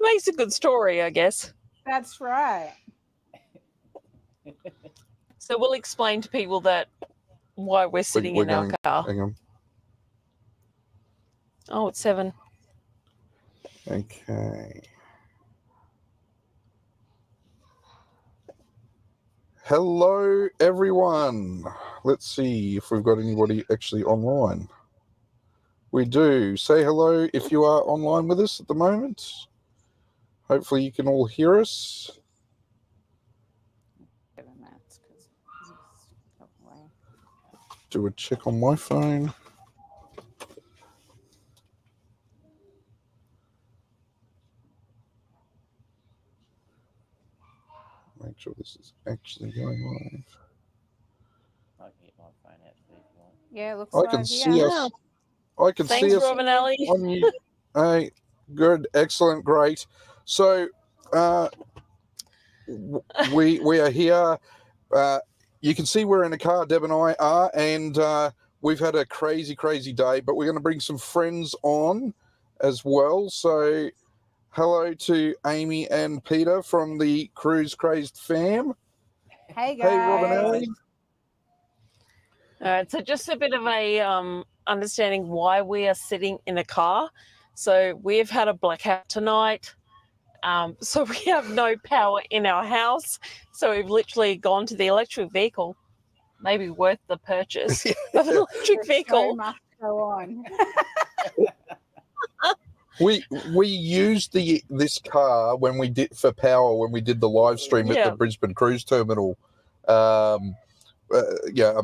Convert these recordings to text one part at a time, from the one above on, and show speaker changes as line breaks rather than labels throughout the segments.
Makes a good story, I guess.
That's right.
So we'll explain to people that why we're sitting in our car.
Hang on.
Oh, it's 7.
Okay. Hello, everyone. Let's see if we've got anybody actually online. We do. Say hello if you are online with us at the moment. Hopefully you can all hear us. Do a check on my phone. Make sure this is actually going live.
I can get my phone out if you want.
Yeah, it looks
I can see us. I can
Thanks,
see us.
Rob and Ali.
On you. Hey, good, excellent, great. So, we are here. You can see we're in a car, Deb and I are, and we've had a crazy day, but we're going to bring some friends on as well. So, hello to Amy and Peter from the Cruise Crazed Fam.
Hey, guys.
Hey, Rob and Ali.
All right, so just a bit of a understanding why we are sitting in a car. So we've had a blackout tonight. So we have no power in our house. So we've literally gone to the electric vehicle. Maybe worth the purchase of an electric vehicle.
So much go on.
We used this car when we did for power when we did the live stream at the Brisbane Cruise Terminal. A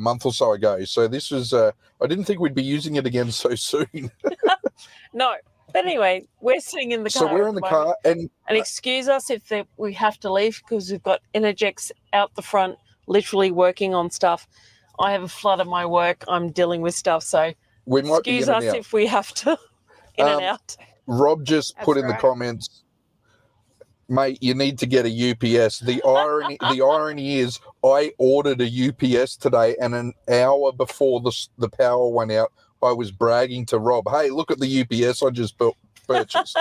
month or so ago. So this was, I didn't think we'd be using it again so soon.
No. But anyway, we're sitting in the car.
So we're in the car. And
excuse us if we have to leave because we've got Energex out the front, literally working on stuff. I have a flood of my work. I'm dealing with stuff. So
we might
excuse us if we have to in and out.
Rob just put in the comments, mate, you need to get a UPS. The irony is I ordered a UPS today, and an hour before the power went out, I was bragging to Rob, hey, look at the UPS I just purchased.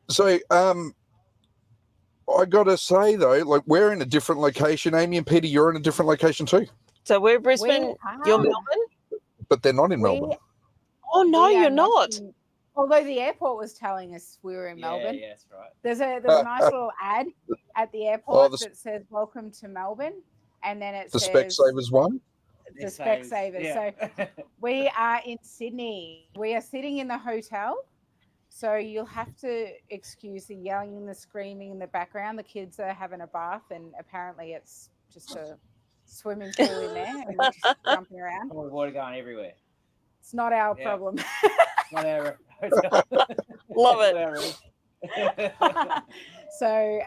So I got to say, though, like we're in a different location. Amy and Peter, you're in a different location too.
So we're Brisbane, you're Melbourne?
But they're not in Melbourne.
Oh, no, you're not.
Although the airport was telling us we were in Melbourne.
Yeah, that's right.
There's a nice little ad at the airport that says, welcome to Melbourne. And then it says...
The Specsavers one?
The Specsavers. Yeah. So we are in Sydney. We are sitting in the hotel. So you'll have to excuse the yelling and the screaming in the background. The kids are having a bath and apparently it's just a swimming pool in there and we're just jumping around.
Oh, water going everywhere.
It's not our problem.
It's not our hotel.
Love it.
So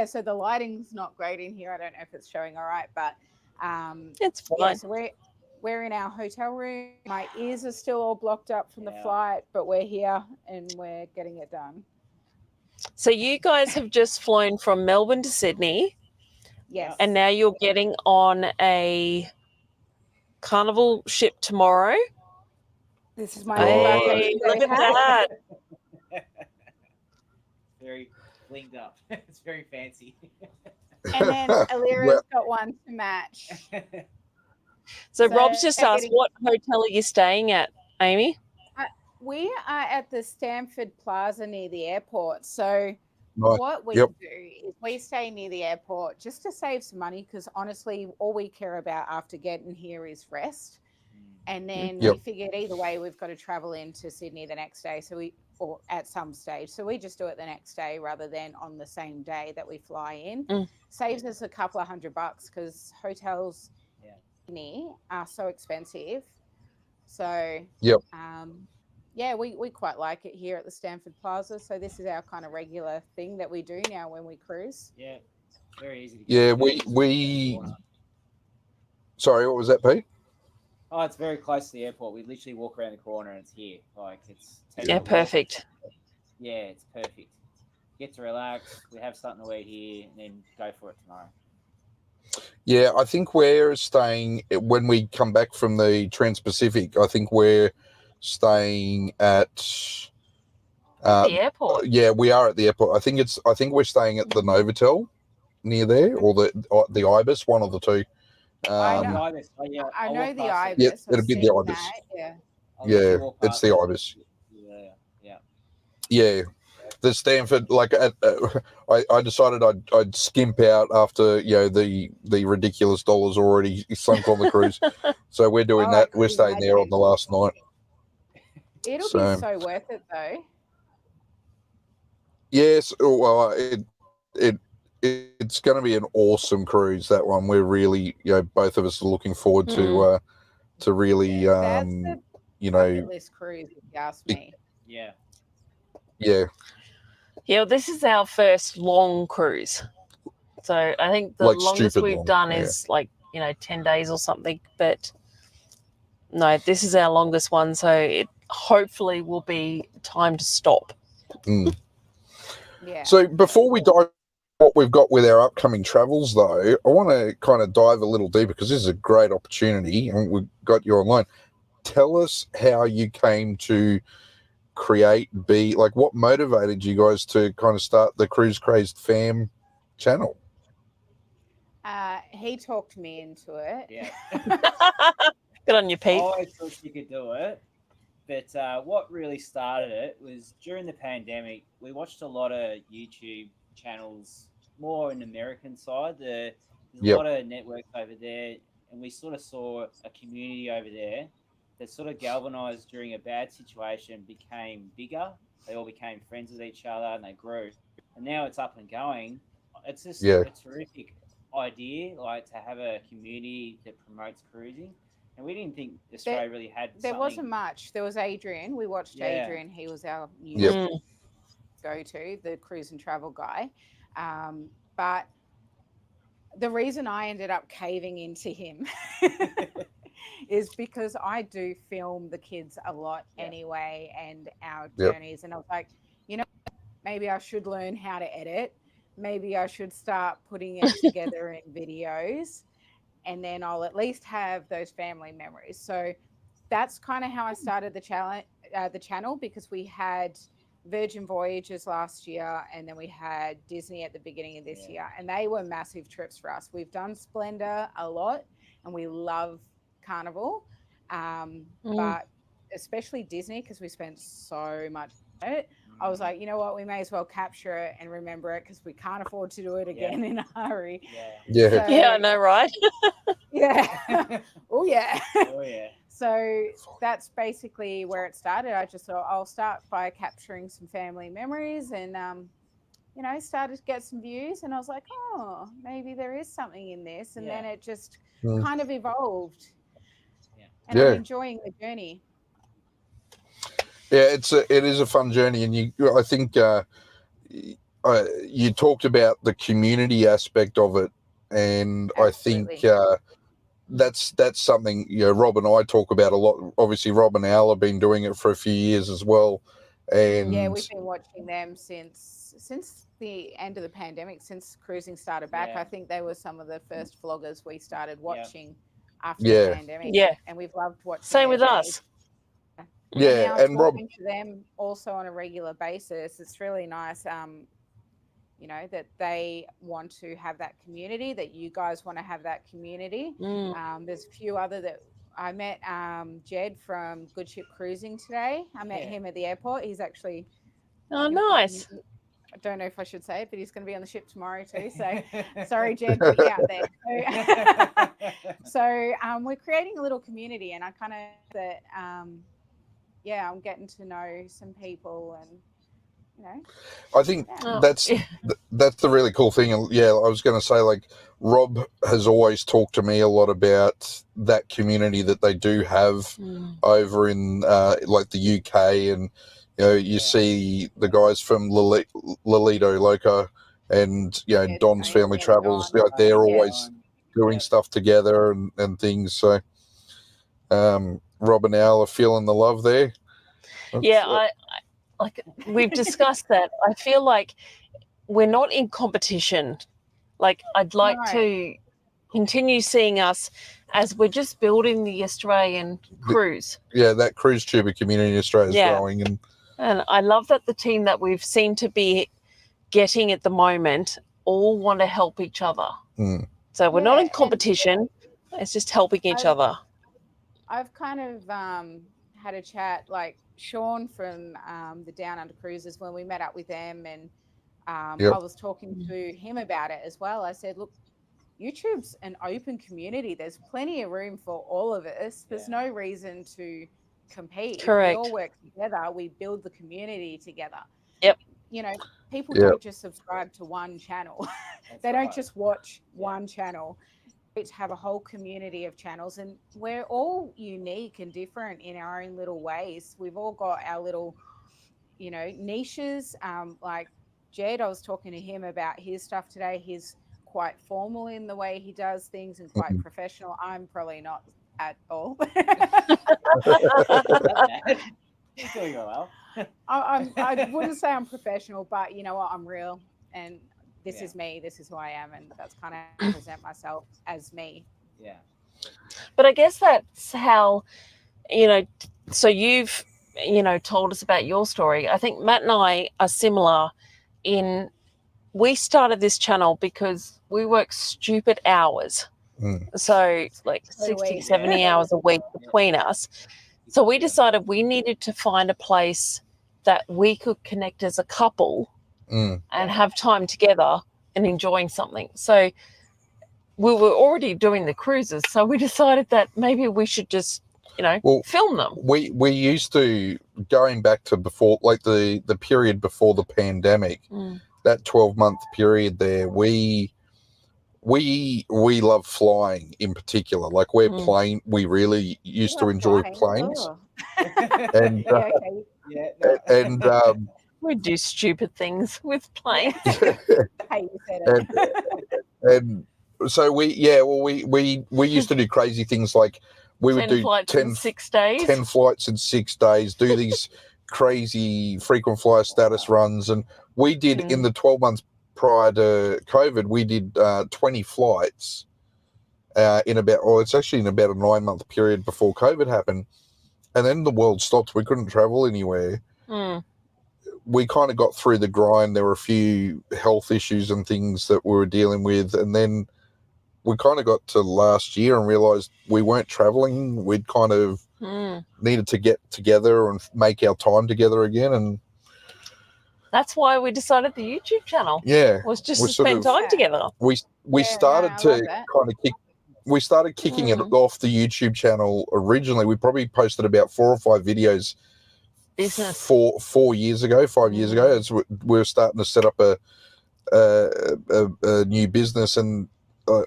so the lighting's not great in here. I don't know if it's showing all right, but
it's fine.
So we're in our hotel room. My ears are still all blocked up from the flight, but we're here and we're getting it done.
So you guys have just flown from Melbourne to Sydney.
Yes.
And now you're getting on a Carnival ship tomorrow.
This is my
look at that.
Very blinged up. It's very fancy.
And then Alira's got one to match.
So Rob's just asked, what hotel are you staying at, Amy?
We are at the Stamford Plaza near the airport. So what we do is we stay near the airport just to save some money because honestly, all we care about after getting here is rest. And then we figured either way, we've got to travel into Sydney the next day. Or at some stage. So we just do it the next day rather than on the same day that we fly in. Saves us a couple of $100 because hotels are so expensive. So we quite like it here at the Stamford Plaza. So this is our kind of regular thing that we do now when we cruise.
Yeah, very easy to get.
We sorry, what was that, Pete?
Oh, it's very close to the airport. We literally walk around the corner and it's here. Like it's
perfect.
Yeah, it's perfect. Get to relax. We have something to eat here, and then go for it tomorrow.
Yeah, I think we're staying when we come back from the Transpacific. I think we're staying at
The airport.
Yeah, we are at the airport. I think we're staying at the Novotel near there, or the Ibis, one of the two.
I know,
Ibis. Oh, yeah,
I
I'll
know
walk
the
past it.
Ibis.
Yeah, it'd be the
I've seen
Ibis.
that, yeah.
I'll literally walk
it's
past
the
it.
Ibis.
Yeah.
Yeah, the Stanford. Like, I decided I'd skimp out after the ridiculous dollars already sunk on the cruise. So we're doing
Oh, I
that. We're
could
staying there on
imagine.
the last night.
It'll
So-
be so worth it, though.
Yes, well, it's going to be an awesome cruise. That one, we're really, both of us are looking forward to really,
That's the bucket list cruise, if you ask me.
Yeah.
yeah.
Yeah, this is our first long cruise. So I think the
Like
longest
stupid
we've
long,
done
yeah.
is 10 days or something. But no, this is our longest one. So it hopefully will be time to stop.
Mm.
Yeah.
So before we dive what we've got with our upcoming travels, though, I want to kind of dive a little deeper because this is a great opportunity and we've got you online. Tell us how you came to what motivated you guys to kind of start the Cruise Crazed Fam channel?
He talked me into it.
Yeah.
Good on you, Pete.
I always thought you could do it. But what really started it was during the pandemic, we watched a lot of YouTube channels, more on the American side. There's a lot of networks over there, and we sort of saw a community over there that sort of galvanized during a bad situation, became bigger. They all became friends with each other, and they grew. And now it's up and going. It's just a terrific idea, to have a community that promotes cruising. And we didn't think Australia really had
There wasn't much. There was Adrian. We watched Adrian. He was our new go-to, the cruise and travel guy. But the reason I ended up caving into him is because I do film the kids a lot anyway, and our journeys. And I was like, maybe I should learn how to edit. Maybe I should start putting it together in videos. And then I'll at least have those family memories. So that's kind of how I started the channel, because we had Virgin Voyages last year, and then we had Disney at the beginning of this year, and they were massive trips for us. We've done Splendor a lot, and we love Carnival, but especially Disney, because we spent so much on it. I was like, you know what, we may as well capture it and remember it, because we can't afford to do it again in a hurry.
I know, right?
Oh yeah.
Oh yeah.
So that's basically where it started. I just thought I'll start by capturing some family memories, and started to get some views, and I was like, oh, maybe there is something in this, and then it just kind of evolved. And I'm enjoying the journey.
Yeah, it is a fun journey, and I think you talked about the community aspect of it, and
Absolutely.
I think that's something Rob and I talk about a lot. Obviously, Rob and Al have been doing it for a few years as well, and
we've been watching them since the end of the pandemic, since cruising started back. I think they were some of the first vloggers we started watching after the pandemic. And we've loved watching.
Same with us.
And Rob, to them also on a regular basis. It's really nice, that they want to have that community, that you guys want to have that community. There's a few other that I met. Jed from Good Ship Cruising today. I met him at the airport. He's actually
nice.
I don't know if I should say it, but he's going to be on the ship tomorrow too. So sorry, Jed, but you're out there. So we're creating a little community, and I kind of I'm getting to know some people, and
I think that's the really cool thing. And I was going to say, Rob has always talked to me a lot about that community that they do have over in the UK, and you see the guys from Lolito Loca and Don's Family Travels. They're always doing stuff together and things. So Rob and Al are feeling the love there.
I we've discussed that. I feel like we're not in competition. I'd like to continue seeing us as we're just building the Australian cruise.
That cruise tuber community in Australia is growing, and
And I love that the team that we've seemed to be getting at the moment all want to help each other. So we're not in competition. It's just helping each other.
I've kind of had a chat, like Sean from the Down Under Cruises, when we met up with them, and I was talking to him about it as well. I said, look, YouTube's an open community. There's plenty of room for all of us. There's no reason to compete.
Correct.
If we all work together, we build the community together.
Yep.
You know, people don't just subscribe to one channel. They don't just watch one channel. To have a whole community of channels, and we're all unique and different in our own little ways. We've all got our little, you know, niches. Like Jed, I was talking to him about his stuff today. He's quite formal in the way he does things and quite professional. I'm probably not at all.
You're doing well.
I wouldn't say I'm professional, but you know what? I'm real, and this is me. This is who I am, and that's kind of how I present myself as me.
Yeah.
But I guess that's how, you know, so you've, you know, told us about your story. I think Matt and I are similar in, we started this channel because we work stupid hours. So like 60, 70 hours a week between us. So we decided we needed to find a place that we could connect as a couple and have time together and enjoying something. So we were already doing the cruises, so we decided that maybe we should just, you know, film them.
We used to, going back to before, like the period before the pandemic, that 12-month period there, we love flying in particular. Like we really used to enjoy planes. And
we do stupid things with planes.
and so we used to do crazy things, like we would do 10 flights in 6 days, do these crazy frequent flyer status runs. And we did in the 12 months prior to COVID, we did 20 flights in about a 9-month period before COVID happened. And then the world stopped. We couldn't travel anywhere. We kind of got through the grind. There were a few health issues and things that we were dealing with. And then we kind of got to last year and realized we weren't traveling. We'd kind of needed to get together and make our time together again. And
that's why we decided the YouTube channel. Was just to spend time together.
We started to kind of kick. We started kicking it off the YouTube channel originally. We probably posted about 4 or 5 videos. 4 years ago, 5 years ago, as we were starting to set up a new business. And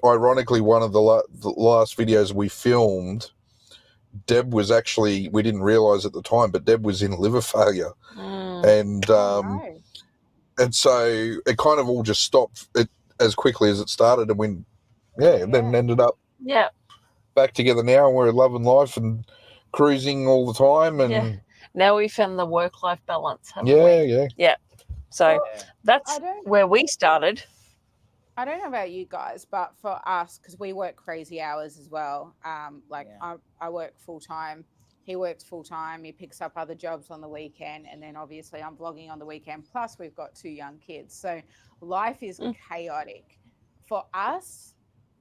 ironically, one of the last videos we filmed, Deb was actually, we didn't realize at the time, but Deb was in liver failure. And so it kind of all just stopped as quickly as it started, and then ended up back together now, and we're loving life and cruising all the time. And
now we found the work-life balance, haven't we? So that's where we started.
I don't know about you guys, but for us, because we work crazy hours as well. I work full-time. He works full-time. He picks up other jobs on the weekend. And then obviously I'm vlogging on the weekend. Plus we've got 2 young kids. So life is chaotic. For us,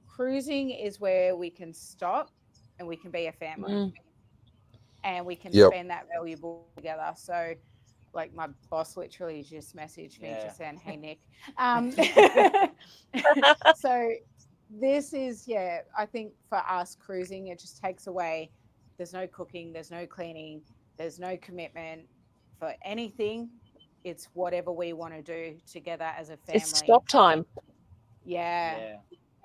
cruising is where we can stop and we can be a family. And we can spend that valuable together. So, like, my boss literally just messaged me just saying, "Hey, Nick." So this is, I think for us, cruising, it just takes away. There's no cooking, there's no cleaning, there's no commitment for anything. It's whatever we want to do together as a family.
It's stop time.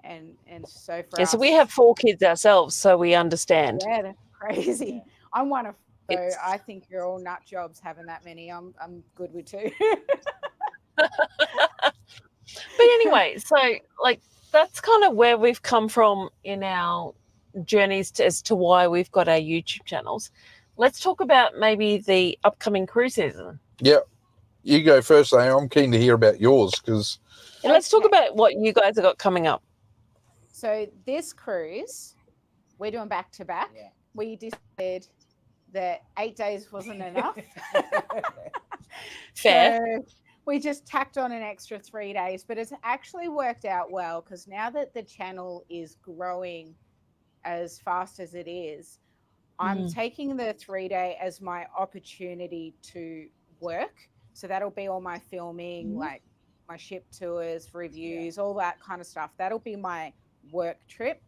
And so for us,
so we have 4 kids ourselves, so we understand.
Yeah, that's crazy. I'm one of, so I think you're all nut jobs having that many. I'm good with 2.
But anyway, so like that's kind of where we've come from in our journeys as to why we've got our YouTube channels. Let's talk about maybe the upcoming cruise season.
Yeah, you go first. I'm keen to hear about yours, because.
And let's talk about what you guys have got coming up.
So this cruise, we're doing back to back. We decided that 8 days wasn't enough.
Fair.
So we just tacked on an extra 3 days, but it's actually worked out well because now that the channel is growing as fast as it is, I'm taking the 3-day as my opportunity to work. So that'll be all my filming, like my ship tours, reviews, all that kind of stuff. That'll be my work trip.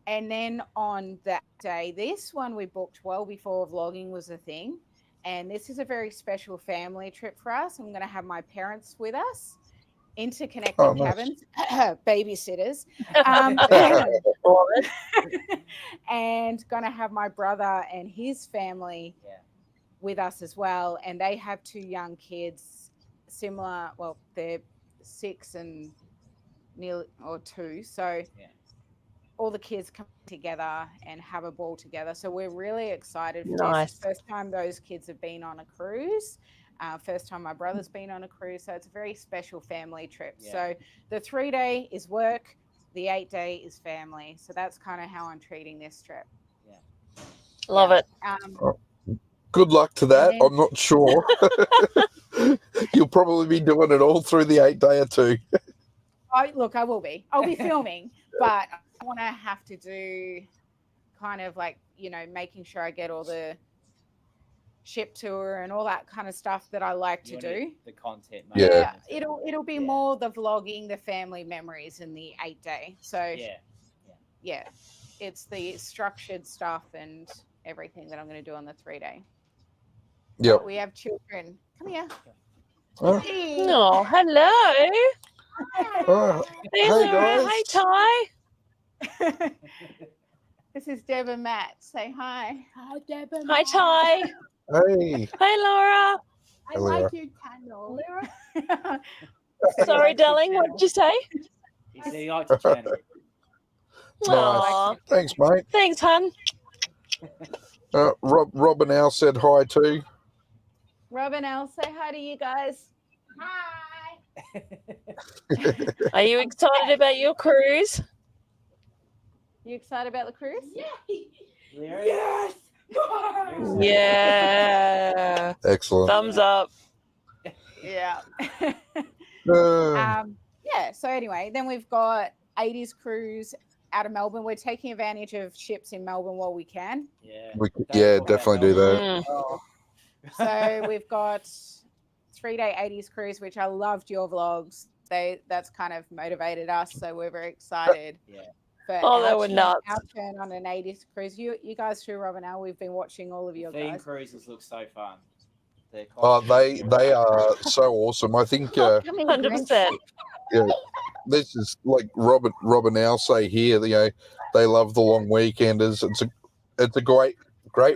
And then on that day, this one we booked well before vlogging was a thing. And this is a very special family trip for us. I'm going to have my parents with us, interconnected cabins, babysitters, and going to have my brother and his family with us as well. And they have 2 young kids, similar. Well, they're 6 and nearly or 2. So all the kids come together and have a ball together. So we're really excited for this. It's the first time those kids have been on a cruise. First time my brother's been on a cruise. So it's a very special family trip. So the 3-day is work. The 8-day is family. So that's kind of how I'm treating this trip.
Love it.
Good luck to that. I'm not sure. You'll probably be doing it all through the 8-day or 2.
Look, I will be. I'll be filming, but I want to have to do kind of like, making sure I get all the ship tour and all that kind of stuff that I like to do.
The content.
Yeah, it'll be more the vlogging, the family memories in the 8-day. So yeah, it's the structured stuff and everything that I'm going to do on the 3-day.
Yeah,
we have children. Come here.
Hey. Oh, hello.
Hey guys.
Hi, Ty.
This is Deb and Matt. Say hi. Hi, Deb and
Matt. Hi, Ty.
Hey.
Hey, Laura.
I like your channel.
Sorry, darling. What did you say?
He said he likes your channel.
Nice. Thanks, mate.
Thanks, hun.
Robin Al said hi too.
Robin Al, say hi to you guys.
Hi.
Are you excited about your cruise?
You excited about the cruise?
Yes.
Yeah.
Excellent.
Thumbs up.
Yeah.
Uh,
Yeah. So anyway, then we've got 80s cruise out of Melbourne. We're taking advantage of ships in Melbourne while we can.
yeah, definitely do that.
So we've got 3-day 80s cruise, which I loved your vlogs. That's kind of motivated us. So we're very excited.
Oh, they were nuts.
Our turn on an 80s cruise. You guys too, Robin. Now we've been watching all of your
Theme
guys.
cruises look so fun.
They are so awesome. I think
100%.
this is like Robin Al say here. They love the long weekenders. It's a great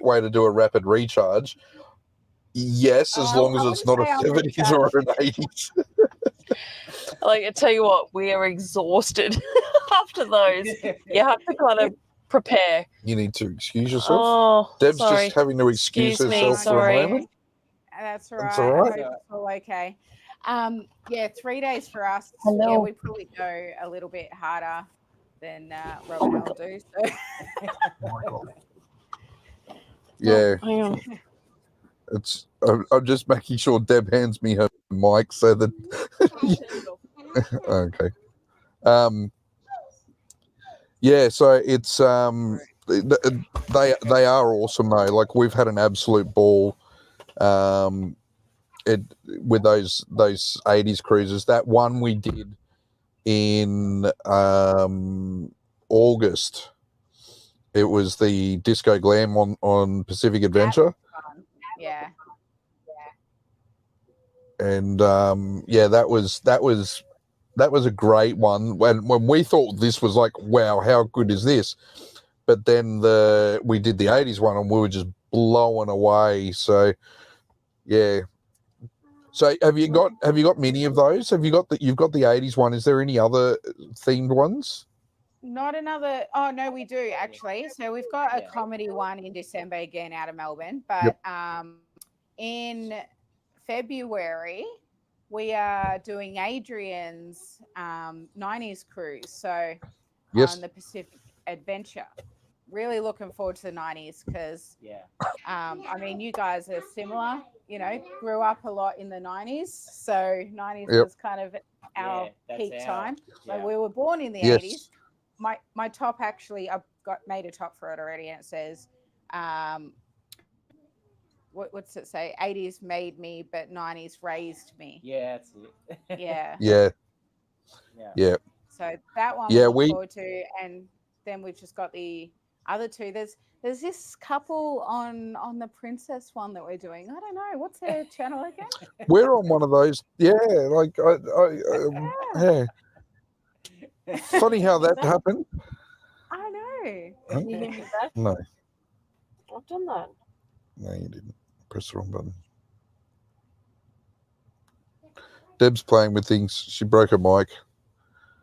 way to do a rapid recharge. Yes, as long as it's not a 70s or an 80s.
Like, I tell you what, we are exhausted after those. You have to kind of prepare.
You need to excuse yourself.
Oh,
Deb's
sorry.
just having to excuse herself for
sorry.
a moment.
That's all right.
That's all right.
I hope it's all okay. 3 days for us.
Hello.
Yeah, we probably go a little bit harder than Robin will do. So.
Oh my God. Yeah.
Hang on.
I'm just making sure Deb hands me her mic so that okay. Yeah, so it's they are awesome though. Like, we've had an absolute ball with those 80s cruises. That one we did in August. It was the Disco Glam on Pacific Adventure.
Yeah.
And that was a great one. When we thought this was like, wow, how good is this? But then we did the 80s one and we were just blown away. So yeah. So have you got many of those? You've got the 80s one. Is there any other themed ones?
Not another. Oh no, we do actually. So we've got a comedy one in December again out of Melbourne, but in February we are doing Adrian's 90s cruise. So on the Pacific Adventure. really looking forward to the 90s because, I mean, you guys are similar, you know, grew up a lot in the 90s. So 90s was kind of our peak time. Like we were born in the 80s. My top actually, I've made a top for it already, and it says, what's it say? 80s made me, but 90s raised me.
Yeah, that's it.
Yeah.
So that one we look forward to, and then we've just got the other two. There's this couple on the Princess one that we're doing. I don't know what's their channel again.
We're on one of those. Yeah, like yeah. Funny how that happened.
I know.
Can you hear me back?
No.
I've done that.
No, you didn't. Press the wrong button. Deb's playing with things. She broke her mic.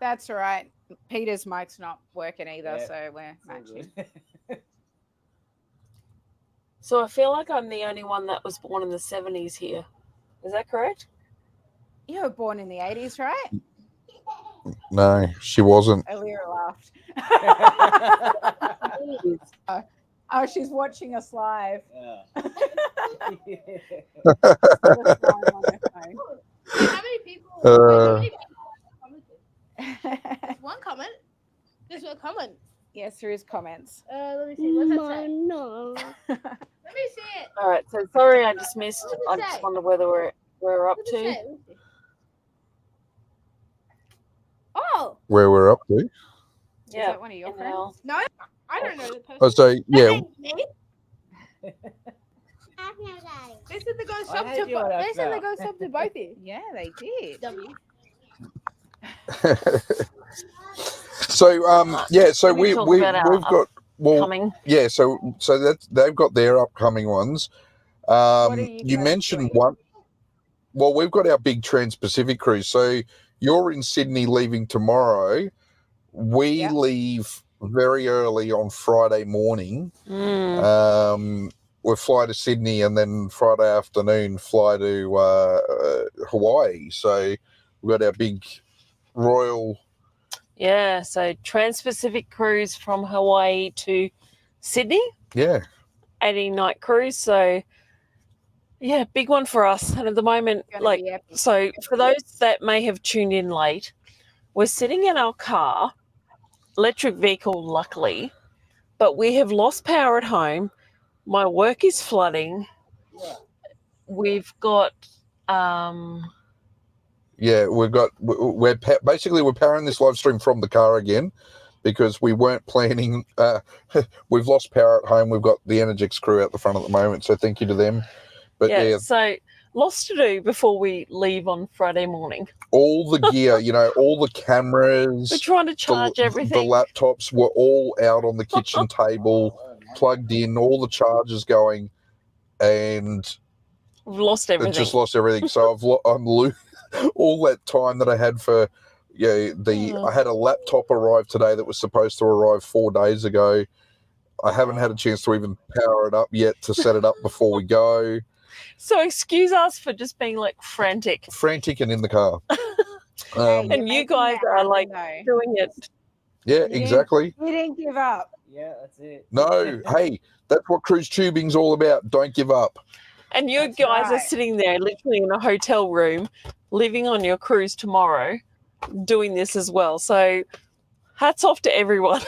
That's all right. Peter's mic's not working either, so we're matching.
So I feel like I'm the only one that was born in the 70s here. Is that correct?
You were born in the 80s, right?
No, she wasn't.
Alira laughed. Oh, she's watching us live.
How many people? One comment. There's one comment.
Yes, there is comments.
Let me see. What's that say?
No.
Let me see it.
All right. So sorry, I just missed. I just wonder whether we're up
What does it
to.
say? Let me see. Oh
Where we're up to.
Is
Yeah.
that one of your friends?
no, I don't know the person.
Oh, so yeah.
They said they go
I
sub
hate
to
you on that
they said they
now.
go sub to both of you.
Yeah, they did.
W.
So yeah. So
Can we
we've
talk about our
got
Coming.
yeah. So they've got their upcoming ones.
What are you
You
guys
mentioned
doing?
one. Well, we've got our big Transpacific cruise. So you're in Sydney, leaving tomorrow. We leave very early on Friday morning. We fly to Sydney, and then Friday afternoon fly to Hawaii. So we've got our big royal.
Yeah. So Transpacific Cruise from Hawaii to Sydney.
Yeah.
18-night cruise. So yeah, big one for us. And at the moment, like, so for those that may have tuned in late, we're sitting in our car, electric vehicle, luckily, but we have lost power at home. My work is flooding. We've got
Yeah, we're basically we're powering this live stream from the car again because we weren't planning. We've lost power at home. We've got the Energix crew out the front at the moment, so thank you to them. But yeah,
so lots to do before we leave on Friday morning.
all the gear, you know, all the cameras,
We're trying to charge everything.
The laptops were all out on the kitchen table, plugged in, all the chargers going, and
We've lost everything.
just lost everything. So I'm losing all that time that I had for. Yeah, I had a laptop arrive today that was supposed to arrive 4 days ago. I haven't had a chance to even power it up yet to set it up before we go.
So excuse us for just being like frantic
and in the car.
and you guys are like doing it.
Yeah, exactly.
You didn't give up.
Yeah, that's it.
No, hey, that's what cruise tubing's all about. Don't give up.
And you guys are sitting there literally in a hotel room, living on your cruise tomorrow, doing this as well. So hats off to everyone.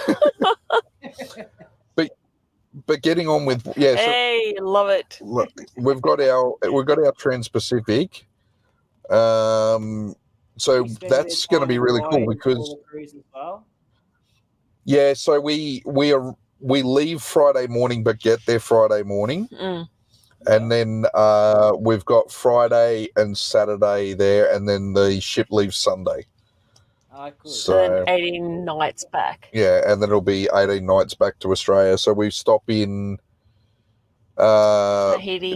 But getting on with
hey, love it.
Look, we've got our Transpacific. So that's going to be really cool because yeah. So we leave Friday morning, but get there Friday morning, and then we've got Friday and Saturday there, and then the ship leaves Sunday.
So then 18 nights back.
Yeah, and then it'll be 18 nights back to Australia. So we stop in Tahiti.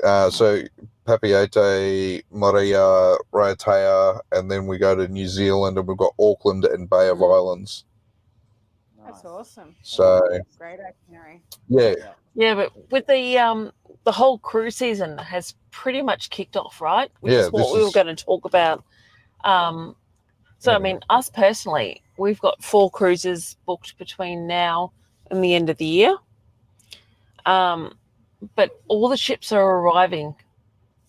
So Papeete, Maria, Raiatea, and then we go to New Zealand, and we've got Auckland and Bay of Islands.
That's awesome.
So
great itinerary.
Yeah.
Yeah, but with the whole cruise season has pretty much kicked off, right? Which is what we were going to talk about. So, I mean, us personally, we've got 4 cruises booked between now in the end of the year. But all the ships are arriving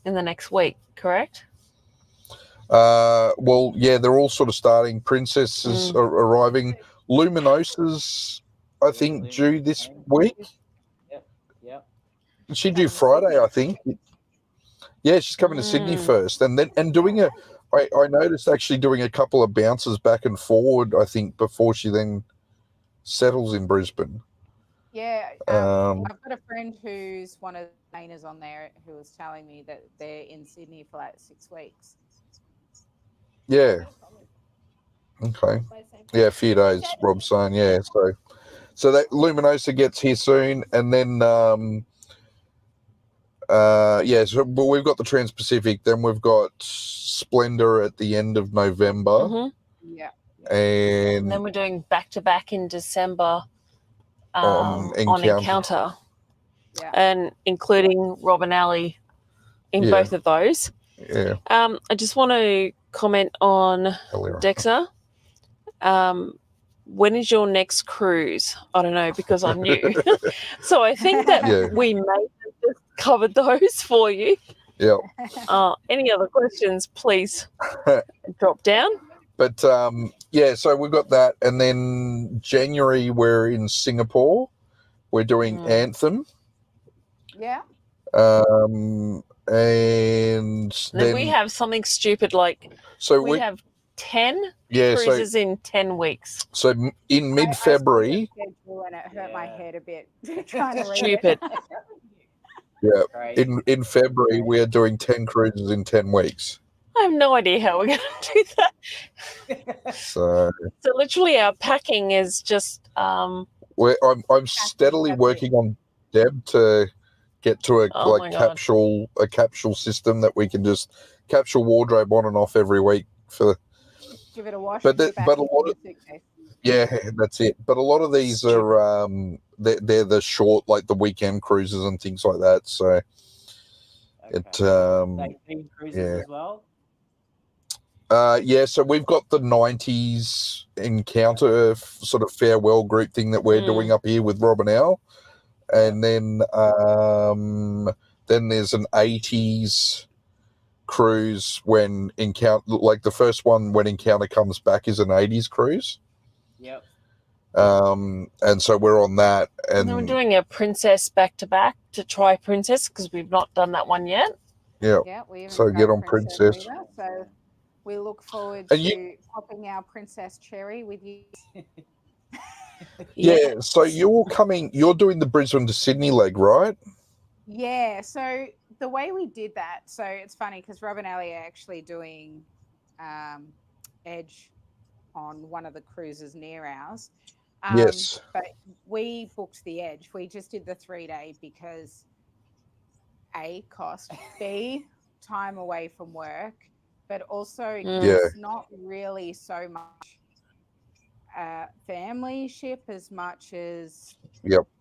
in the next week, correct?
Well, yeah, they're all sort of starting. Princesses are arriving. Luminosa's, I think, due this week.
Yep.
She due Friday, I think. Yeah, she's coming to Sydney first, and doing I noticed actually doing a couple of bounces back and forward, I think, before she then settles in Brisbane.
Yeah, I've got a friend who's one of the trainers on there who was telling me that they're in Sydney for like 6 weeks.
Yeah. Okay. Yeah, a few days, Rob's saying. Yeah, so that Luminosa gets here soon, and then so but we've got the Transpacific, then we've got Splendor at the end of November.
Yeah.
And then we're doing back-to-back in December on Encounter.
Yeah.
And including Rob and Ali in both of those.
Yeah.
I just want to comment on Dexter. When is your next cruise? I don't know, because I'm new. So I think that we may have just covered those for you.
Yeah.
Any other questions, please drop down.
But so we've got that, and then January we're in Singapore. We're doing Anthem.
Yeah.
And then
we have something stupid like we have 10 cruises in 10 weeks.
So in mid-February,
and it hurt my head a bit trying to read
stupid.
Yeah, in February we are doing 10 cruises in 10 weeks.
I have no idea how we're going to do that.
So
literally our packing is just.
I'm steadily working on Deb to get to a capsule system that we can just capsule wardrobe on and off every week for.
Give it a wash.
But a lot of that's it. But a lot of these are they're the short, like the weekend cruises and things like that. So
cruises as well.
So we've got the 90s Encounter sort of farewell group thing that we're doing up here with Rob and Al, and then there's an 80s cruise when Encounter, like the first one when Encounter comes back, is an 80s cruise.
Yep.
And so we're on that, and
then we're doing a Princess back-to-back to try Princess because we've not done that one yet.
Yeah,
so get on Princess.
Either, so we look forward to popping our Princess Cherry with you.
Yeah, so you're doing the Brisbane to Sydney leg, right?
Yeah, so the way we did that, so it's funny because Rob and Ali are actually doing Edge on one of the cruises near ours.
Yes.
But we booked the Edge. We just did the 3-day because A, cost, B, time away from work, but also it's not really so much family ship as much as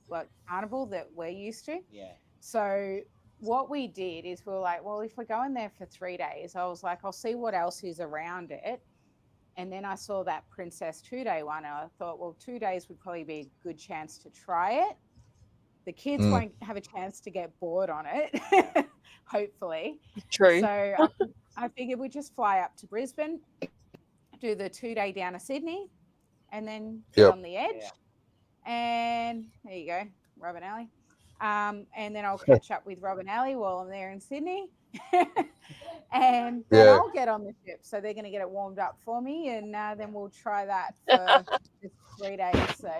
like Carnival that we're used to.
Yeah.
So what we did is we were like, well, if we're going there for 3 days, I was like, I'll see what else is around it. And then I saw that Princess 2-day one, and I thought, well, 2 days would probably be a good chance to try it. The kids won't have a chance to get bored on it, hopefully.
True.
So I figured we'd just fly up to Brisbane, do the 2-day down to Sydney, and then get on the Edge. Yeah. And there you go, Rob and Ali. And then I'll catch up with Rob and Ali while I'm there in Sydney. And then I'll get on the ship. So they're going to get it warmed up for me, and then we'll try that for just 3 days. So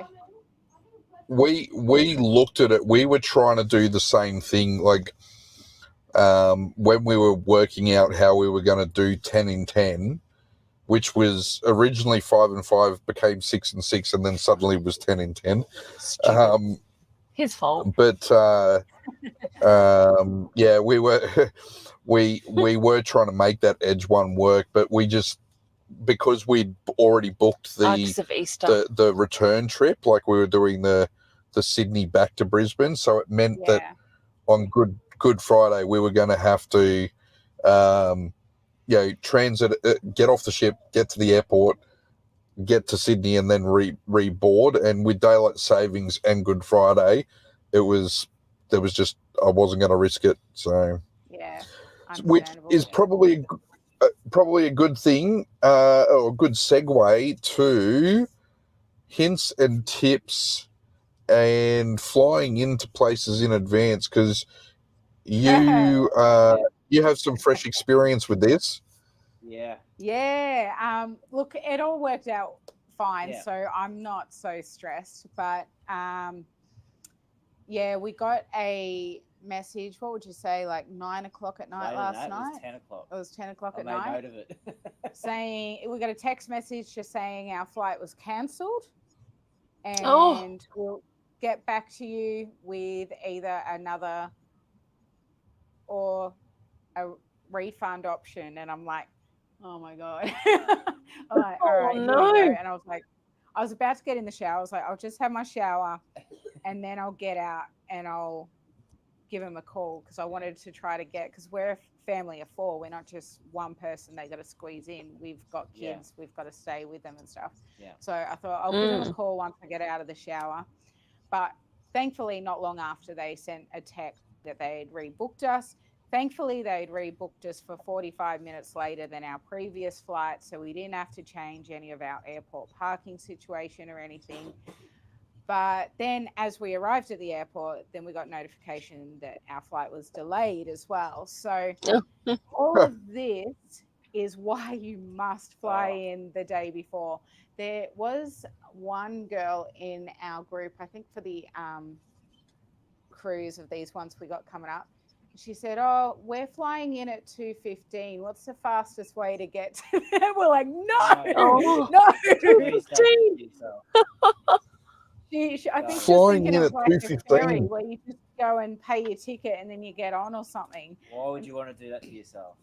we looked at it. We were trying to do the same thing, like when we were working out how we were going to do 10 in 10, which was originally 5 and 5, became 6 and 6, and then suddenly was 10 in 10.
His fault.
But we were we were trying to make that Edge one work, but we just, because we'd already booked the return trip, like we were doing the Sydney back to Brisbane, so it meant that on Good Friday we were going to have to transit, get off the ship, get to the airport, get to Sydney and then reboard. And with daylight savings and Good Friday, I wasn't going to risk it. So
Yeah,
which is probably a good thing, or a good segue to hints and tips and flying into places in advance, because you have some fresh experience with this.
Yeah. Look, it all worked out fine, so I'm not so stressed. But we got a message. What would you say, like 9 o'clock at night last night?
It was 10 o'clock.
It was 10 o'clock at
night.
night.
I made note of it.
Saying we got a text message just saying our flight was cancelled, and we'll get back to you with either another or a refund option. And I'm like, oh my God. I'm like, all right, here we go. And I was about to get in the shower. I was like, I'll just have my shower and then I'll get out and I'll give him a call, because I wanted to try to because we're a family of 4. We're not just one person they got to squeeze in. We've got kids. We've got to stay with them and stuff. So I thought I'll give him a call once I get out of the shower. But thankfully, not long after, they sent a text that they had rebooked us. Thankfully, they'd rebooked us for 45 minutes later than our previous flight, so we didn't have to change any of our airport parking situation or anything. But then as we arrived at the airport, then we got notification that our flight was delayed as well. So all of this is why you must fly in the day before. There was one girl in our group, I think for the cruise of these ones we got coming up. She said, "Oh, we're flying in at 2:15. What's the fastest way to get to there?" We're like, no. I think
flying in at
like
2:15,
where you just go and pay your ticket and then you get on or something.
Why would you want to do that to yourself?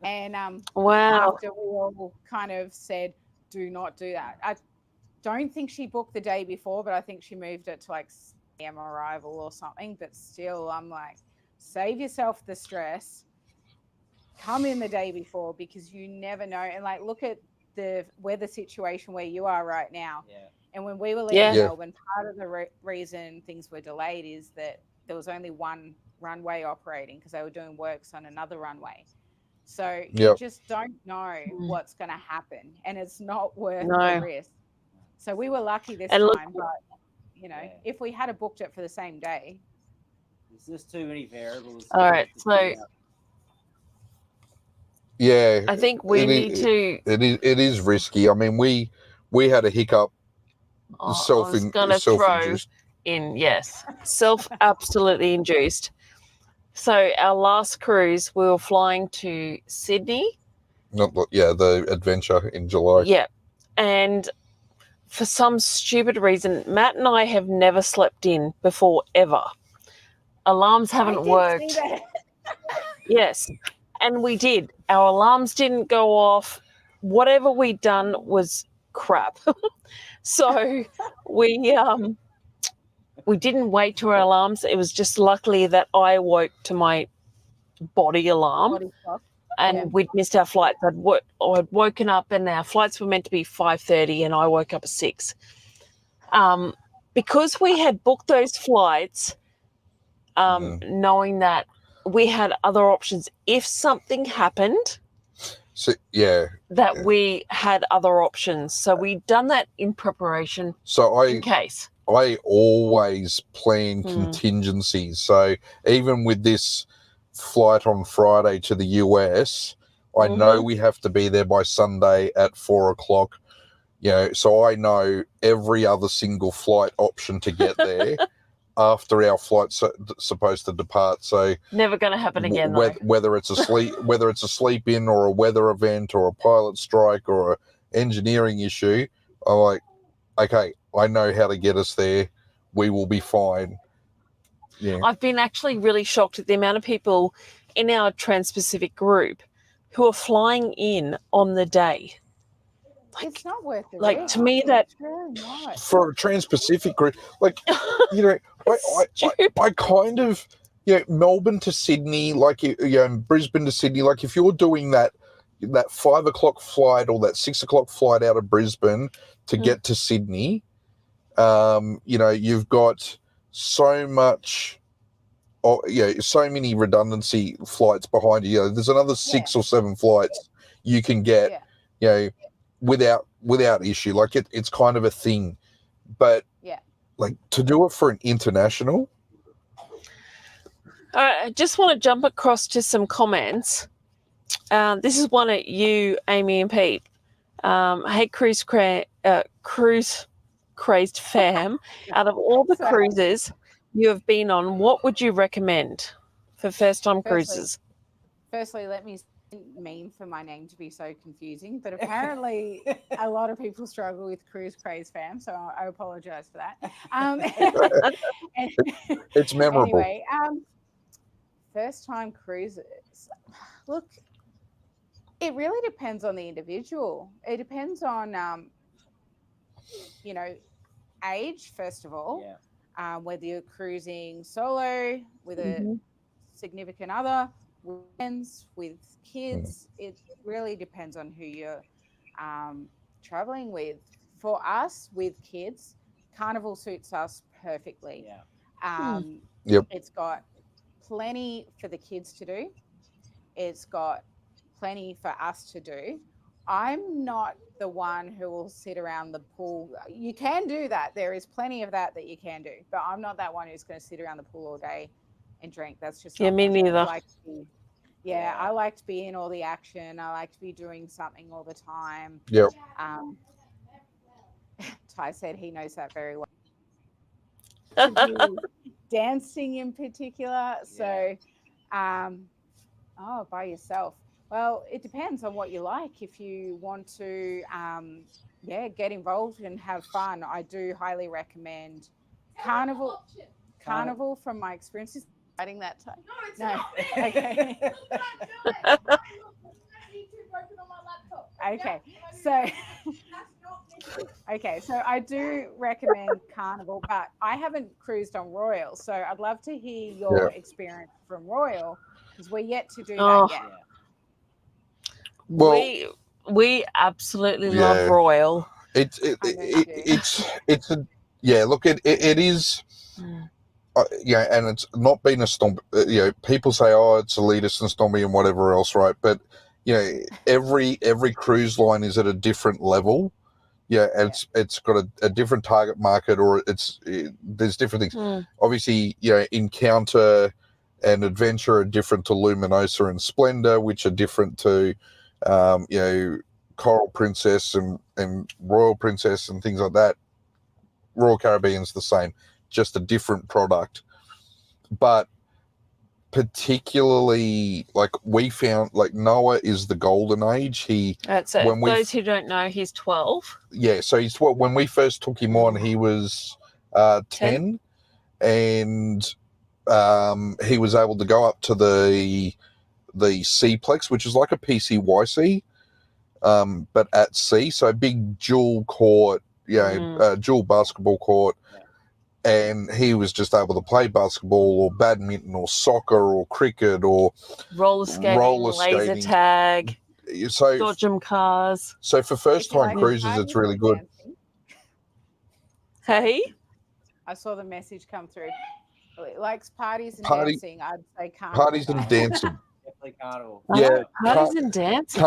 And
wow.
After we all kind of said, do not do that. I don't think she booked the day before, but I think she moved it to like AM arrival or something. But still, I'm like, save yourself the stress. Come in the day before, because you never know. And like, look at the weather situation where you are right now. And when we were leaving Melbourne, part of the reason things were delayed is that there was only one runway operating because they were doing works on another runway. So you just don't know what's going to happen, and it's not worth the risk. So we were lucky this time, but if we had booked it for the same day,
there's just too many variables.
All right, so I think we need to.
It is risky. I mean, we had a hiccup. Self-induced.
Self absolutely induced. So our last cruise, we were flying to Sydney.
The adventure in July.
Yeah, and for some stupid reason, Matt and I have never slept in before ever. Alarms haven't worked. Yes, and we did. Our alarms didn't go off. Whatever we'd done was crap. So we didn't wait to our alarms. It was just luckily that I woke to my body alarm, and we'd missed our flights. I'd woken up, and our flights were meant to be 5:30, and I woke up at 6. Because we had booked those flights, knowing that we had other options if something happened.
So,
that we had other options. So we'd done that in preparation in case.
I always plan contingencies. So even with this flight on Friday to the US, I know we have to be there by Sunday at 4 o'clock. So I know every other single flight option to get there after our flight's supposed to depart. So
never going to happen again.
Whether it's a sleep in or a weather event or a pilot strike or an engineering issue, I'm like, okay, I know how to get us there. We will be fine. Yeah.
I've been actually really shocked at the amount of people in our Transpacific group who are flying in on the day.
It's not worth it.
Like, to me, that
for a Transpacific group, like, I kind of, Melbourne to Sydney, like, Brisbane to Sydney, like, if you're doing that that 5 o'clock flight or that 6 o'clock flight out of Brisbane to get to Sydney, you've got so much, so many redundancy flights behind you. There's another 6 or 7 flights you can get, without issue. Like it's kind of a thing, but like to do it for an international.
All right, I just want to jump across to some comments. This is one at you, Amy and Pete. Hey, Cruise Crazed Fam. Out of all the cruises you have been on, what would you recommend for first-time cruises?
Firstly, let me mean for my name to be so confusing, but apparently a lot of people struggle with Cruise Crazed Fam, so I apologize for that.
It's memorable.
Anyway, first-time cruises. Look, it really depends on the individual. It depends on, age, first of all, whether you're cruising solo with a significant other, with friends, with kids. It really depends on who you're traveling with. For us, with kids, Carnival suits us perfectly. It's got plenty for the kids to do. It's got plenty for us to do. I'm not the one who will sit around the pool. You can do that. There is plenty of that you can do, but I'm not that one who's going to sit around the pool all day and drink. That's just
me neither.
I like to be in all the action. I like to be doing something all the time.
Yep.
Ty said he knows that very well. Dancing in particular. So, by yourself. Well, it depends on what you like. If you want to, get involved and have fun, I do highly recommend Carnival. Carnival, from my experiences, writing that time. No, okay. Okay, so I do recommend Carnival, but I haven't cruised on Royal, so I'd love to hear your experience from Royal, because we're yet to do that yet.
Well,
we absolutely love Royal.
It is. And it's not been a stomp. People say, "Oh, it's elitist and stompy and whatever else," right? But every cruise line is at a different level. It's got a different target market, or there's different things. Obviously, Encounter and Adventure are different to Luminosa and Splendor, which are different to Coral Princess and Royal Princess and things like that. Royal Caribbean's the same, just a different product. But particularly, like, we found, like, Noah is the golden age.
That's it. Those who don't know, he's 12.
Yeah, so he's 12. When we first took him on, he was 10. And he was able to go up to the C-Plex, which is like a PCYC, but at sea. So a big dual court, dual basketball court. And he was just able to play basketball or badminton or soccer or cricket or
roller skating, laser tag, dodgem cars.
So for first-time cruises, it's really good.
Hey?
I saw the message come through. It likes parties and dancing. I'd say Carnival.
Parties and dancing.
Definitely Carnival.
Yeah.
Parties and dancing.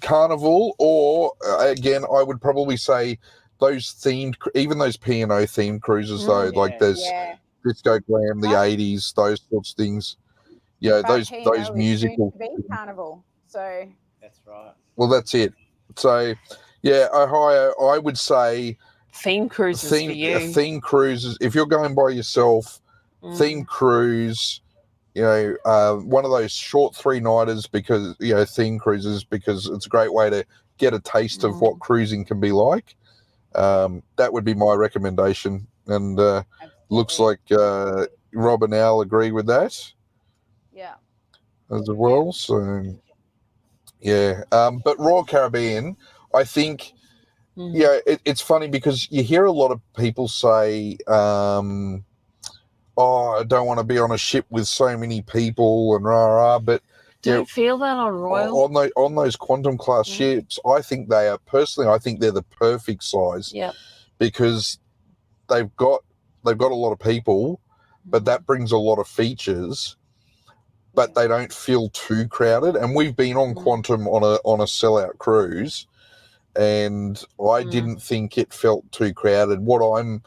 Carnival, or again, I would probably say those themed, even those P&O themed cruises, though, like there's Disco Glam, the 80s, those sorts of things. Those musical.
Carnival. So
that's right.
Well, that's it. So, Ohio, I would say
theme cruises for you.
Theme cruises. If you're going by yourself, theme cruise. One of those short 3-nighters, because theme cruises, because it's a great way to get a taste of what cruising can be like. That would be my recommendation, and looks like Rob and Al agree with that.
Yeah.
As well. So, but Royal Caribbean, I think, it's funny because you hear a lot of people say, I don't want to be on a ship with so many people and rah-rah, but
don't feel that on Royal.
On those Quantum class ships. I think they're the perfect size.
Yeah.
Because they've got a lot of people, but that brings a lot of features, but they don't feel too crowded. And we've been on Quantum on a sellout cruise, and I didn't think it felt too crowded. What I'm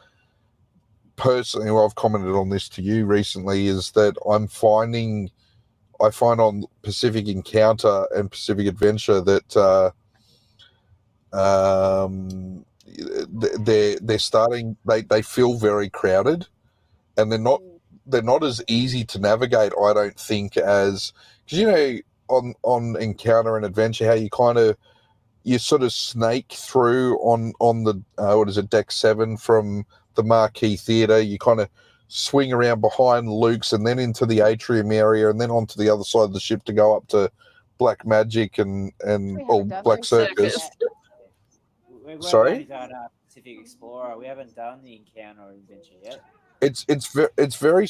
personally, I've commented on this to you recently, is that I find on Pacific Encounter and Pacific Adventure that they're starting, they feel very crowded, and they're not as easy to navigate, I don't think, as, because on Encounter and Adventure, how you sort of snake through on the deck 7 from the Marquee Theatre. You kind of swing around behind Luke's and then into the atrium area and then onto the other side of the ship to go up to Black Magic and Black Circus.
We've
Sorry?
only done Pacific Explorer. We haven't done the Encounter or Adventure yet.
It's very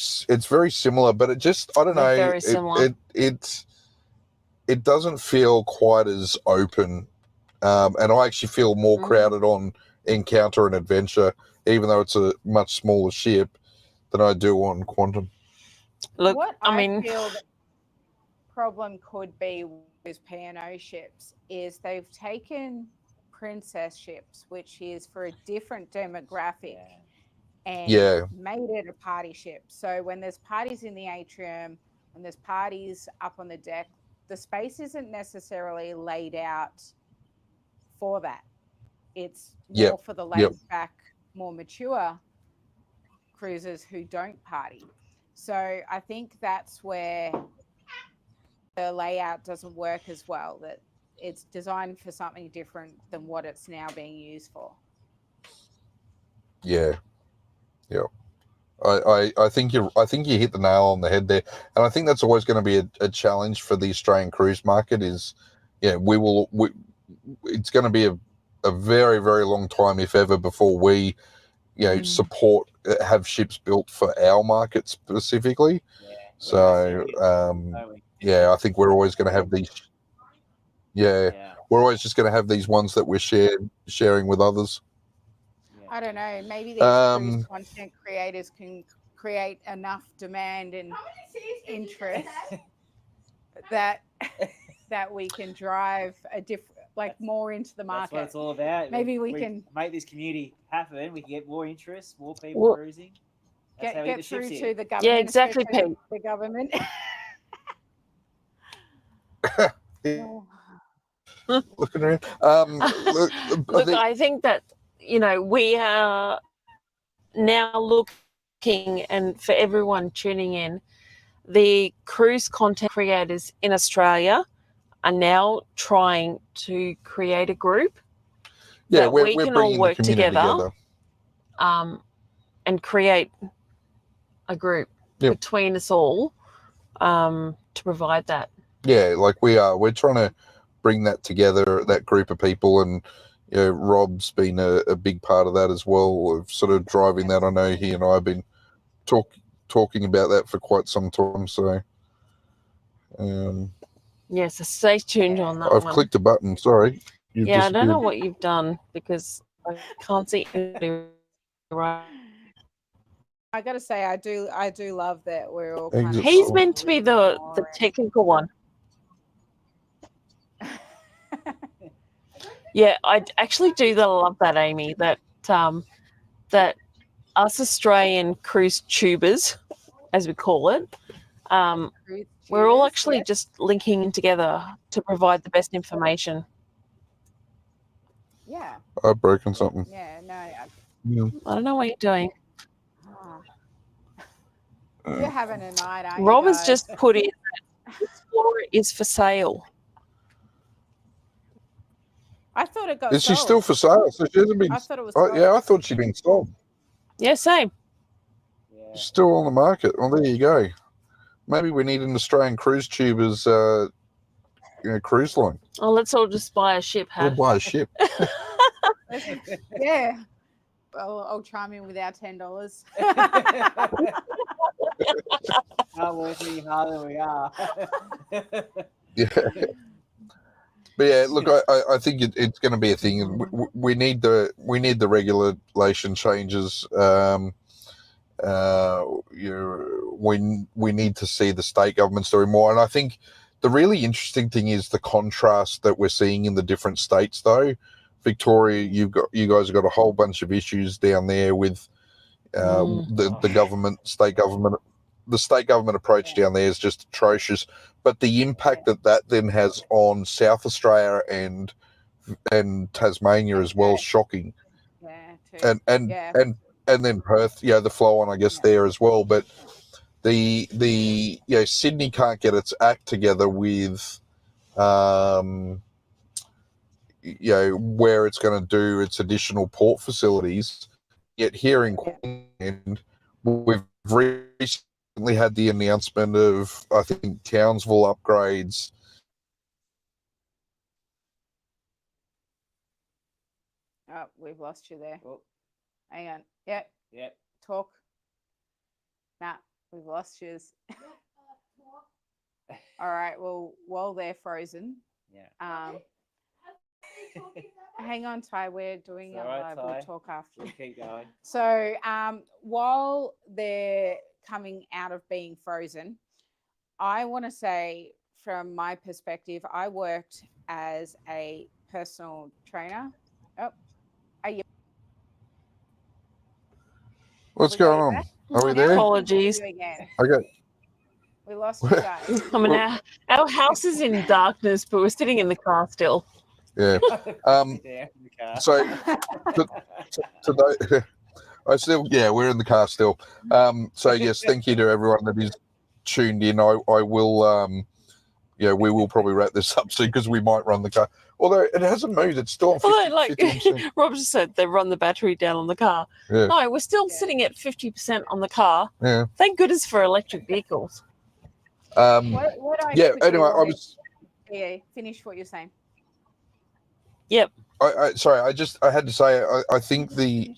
similar, but it just, I don't know.
Very similar.
It doesn't feel quite as open, and I actually feel more crowded on Encounter and Adventure, even though it's a much smaller ship, than I do on Quantum.
Look,
what
I mean,
feel the problem could be with those P&O ships is they've taken princess ships, which is for a different demographic, and made it a party ship. So when there's parties in the atrium, when there's parties up on the deck, the space isn't necessarily laid out for that. It's more for the laid back, more mature cruisers who don't party. So I think that's where the layout doesn't work as well, that it's designed for something different than what it's now being used for.
Yeah. I think you hit the nail on the head there, and I think that's always going to be a challenge for the Australian cruise market. Is it's going to be a very, very long time, if ever, before we support, have ships built for our market specifically. So I think we're always going to have these. We're always just going to have these ones that we're sharing with others.
I don't know. Maybe these cruise content creators can create enough demand and interest that we can drive a more into the market.
That's what it's all about.
Maybe we can
make this community happen. We can get more interest, more people cruising.
Get through to the government.
Yeah, exactly, Pete.
The government.
Looking around.
Look, I think that we are now looking, and for everyone tuning in, the cruise content creators in Australia are now trying to create a group that we can all work together. And create a group between us all to provide that. Yeah,
like we're trying to bring that together, that group of people, and Rob's been a big part of that as well, of sort of driving that. I know he and I have been talking about that for quite some time. So
so stay tuned on that.
I've clicked a button. Sorry.
I don't know what you've done because I can't see anybody. Right.
I got to say, I do love that we're all.
He's meant to be the technical one. Yeah, I actually do love that, Amy. That us Australian cruise tubers, as we call it, we're all actually just linking in together to provide the best information.
Yeah.
I've broken something.
Yeah. No.
I don't know what you're doing.
You're having a night, aren't you?
Rob has just put in that Explorer is for sale.
I thought it got
sold. Is she still for sale? So she hasn't been.
I thought it was sold.
Yeah, I thought she'd been sold.
Yeah, same.
Yeah.
Still on the market. Well, there you go. Maybe we need an Australian cruise tubers cruise line.
Oh, let's all just buy a ship.
We'll buy a ship.
Yeah. Well, I'll chime in with our $10.
Not working harder than we are.
Yeah. But yeah, look, I think it's going to be a thing. We need the regulation changes. We need to see the state governments doing more, and I think the really interesting thing is the contrast that we're seeing in the different states. Though, Victoria, you guys have got a whole bunch of issues down there with the government, state government. The state government approach down there is just atrocious, but the impact that then has on South Australia and Tasmania as well is shocking.
Yeah, too.
And then Perth, the flow on, I guess, there as well. But the Sydney can't get its act together with where it's going to do its additional port facilities. Yet here in Queensland, we've recently had the announcement of, I think, Townsville upgrades.
Oh, we've lost you there.
Oh.
Hang on. Yep. Talk. Nah, we've lost you. All right. Well, while they're frozen, hang on, Ty. We're doing a live. We'll talk after.
We'll keep going.
So, while they're coming out of being frozen, I want to say, from my perspective, I worked as a personal trainer. Oh, are you?
What's going on? Are we there?
Apologies.
Okay.
We lost you guys.
I mean, our house is in darkness, but we're sitting in the car still.
Yeah. So today, we're in the car still. So yes, thank you to everyone that is tuned in. I will, we will probably wrap this up soon because we might run the car. Although it hasn't moved, it's still on 50%.
Rob just said, they run the battery down on the car.
Yeah.
No, we're still sitting at 50% on the car.
Yeah.
Thank goodness for electric vehicles.
Anyway, finish what you're saying.
Yep.
Sorry, I had to say, I think the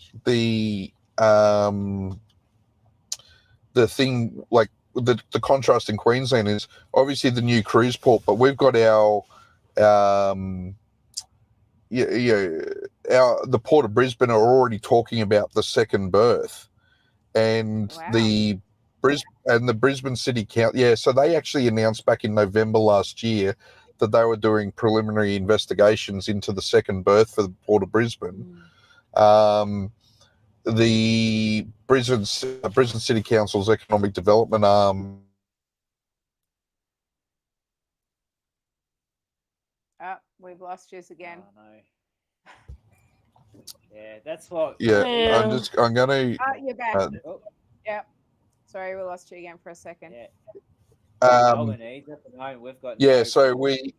thing, like the contrast in Queensland is obviously the new cruise port, but we've got the Port of Brisbane are already talking about the second berth, and the Brisbane City Council. Yeah, so they actually announced back in November last year that they were doing preliminary investigations into the second berth for the Port of Brisbane. The Brisbane City Council's economic development arm.
Oh, we've lost you again.
Oh, no. Yeah, that's what.
Yeah, I'm going to.
You're back. Yeah. Sorry, we lost you again for a second.
Yeah. We've got
so we.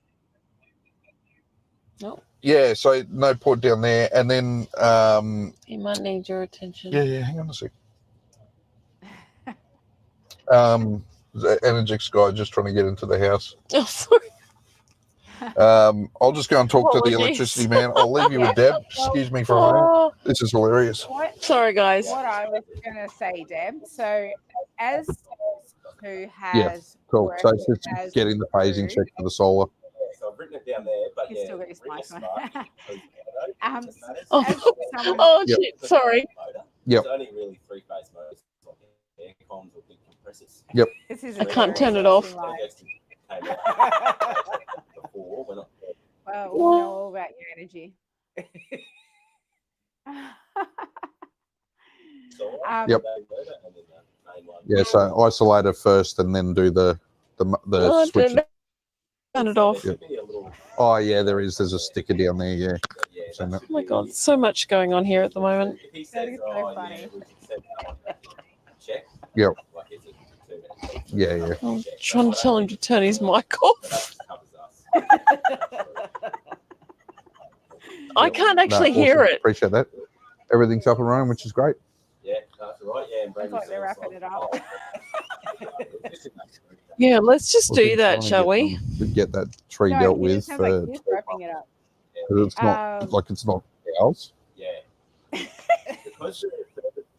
No.
Yeah, so no port down there, and then
he might need your attention.
Yeah, hang on a sec. The Energix guy just trying to get into the house.
Oh, sorry.
I'll just go and talk to the electricity man. I'll leave you with Deb. Excuse me for a moment. This is hilarious.
Sorry, guys.
What I was going to say, Deb. So, as who has
cool. So it's just getting the phasing check for the solar.
So I've written it down there, but
He's still got his mic on.
Shit, sorry.
There's only really three-phase motors, like air cons or big compressors.
Yep.
I can't turn it off.
Well, we know all about your energy.
Yep. Yeah, so isolator first and then do the switch.
Turn it off.
Yep. Oh yeah, there's a sticker down there. Yeah.
Oh my god, so much going on here at the moment.
That is so funny.
Yep. Yeah.
I'm trying to tell him to turn his mic off. I can't actually hear it.
Appreciate that. Everything's up and running, which is great.
Yeah, that's right. Yeah,
Looks like they're wrapping it up.
Yeah, let's just do that, shall we?
Get that tree dealt with.
Sounds like he's wrapping it up.
It's not like it's not ours.
Yeah. Because the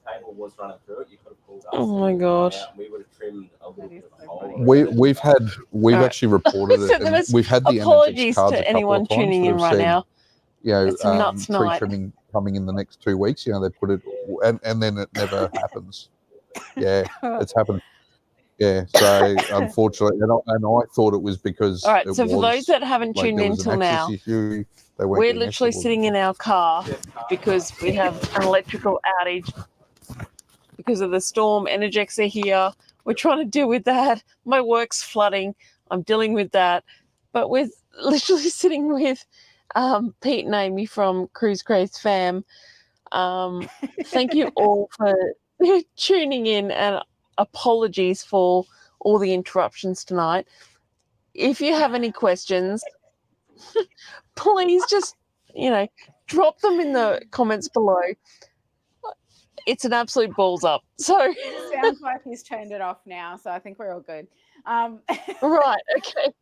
table was running through it, you could have pulled us.
Oh my gosh.
And we would have trimmed a little bit of a hole.
We've
Alright.
actually reported
So
it.
there
And
was
we've had the
apologies
NHX cards
to
a couple
anyone
of times
tuning
that
in
have
right
said,
now.
you know,
It's a nuts
tree
night.
trimming coming in the next 2 weeks. You know, they put it, and then it never happens. Yeah, it's happened. Yeah, so unfortunately, and I thought it was because
All right,
it
so for those
was
that haven't
like
tuned
there
in
was an
till
access
now,
issue. They weren't
we're
getting
literally
access.
sitting in our car because we have an electrical outage because of the storm. Energex are here. We're trying to deal with that. My work's flooding. I'm dealing with that. But we're literally sitting with Pete and Amy from Cruise Crazed Fam. Thank you all for tuning in, and apologies for all the interruptions tonight. If you have any questions, please just, drop them in the comments below. It's an absolute balls up. So
Sounds like he's turned it off now, so I think we're all good.
right, okay.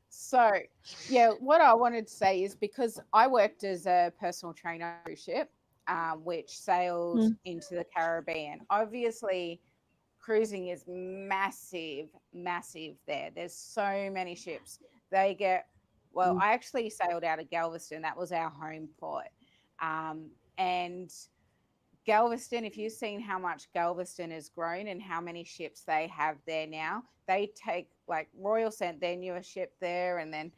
So, yeah, what I wanted to say is because I worked as a personal trainer on a cruise ship, which sailed into the Caribbean. Obviously, cruising is massive, massive there. There's so many ships. They get, well, I actually sailed out of Galveston. That was our home port. And Galveston, if you've seen how much Galveston has grown and how many ships they have there now, they take, like, Royal sent their newest ship there, and then,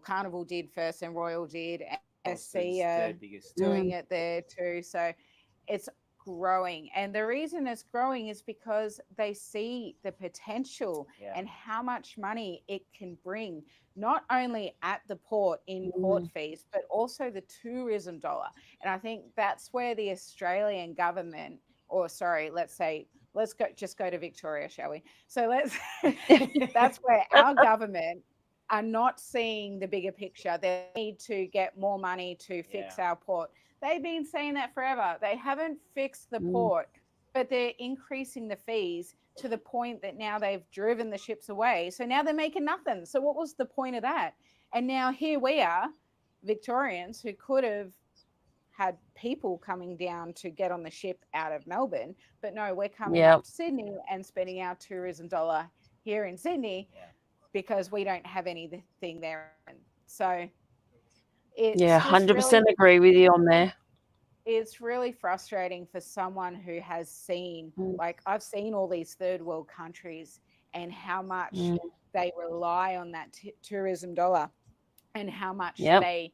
Carnival did first and Royal did, and SC doing it there too. So it's growing. And the reason it's growing is because they see the potential and how much money it can bring, not only at the port in port fees, but also the tourism dollar. And I think that's where the Australian government, or sorry, let's go to Victoria, shall we? So that's where our government are not seeing the bigger picture. They need to get more money to fix our port. They've been saying that forever. They haven't fixed the port, but they're increasing the fees to the point that now they've driven the ships away. So now they're making nothing. So what was the point of that? And now here we are, Victorians, who could have had people coming down to get on the ship out of Melbourne, but no, we're coming up to Sydney and spending our tourism dollar here in Sydney because we don't have anything there. So it's
100%
really,
agree with you on there.
It's really frustrating for someone who has seen, like, I've seen all these third world countries and how much they rely on that tourism dollar and how much they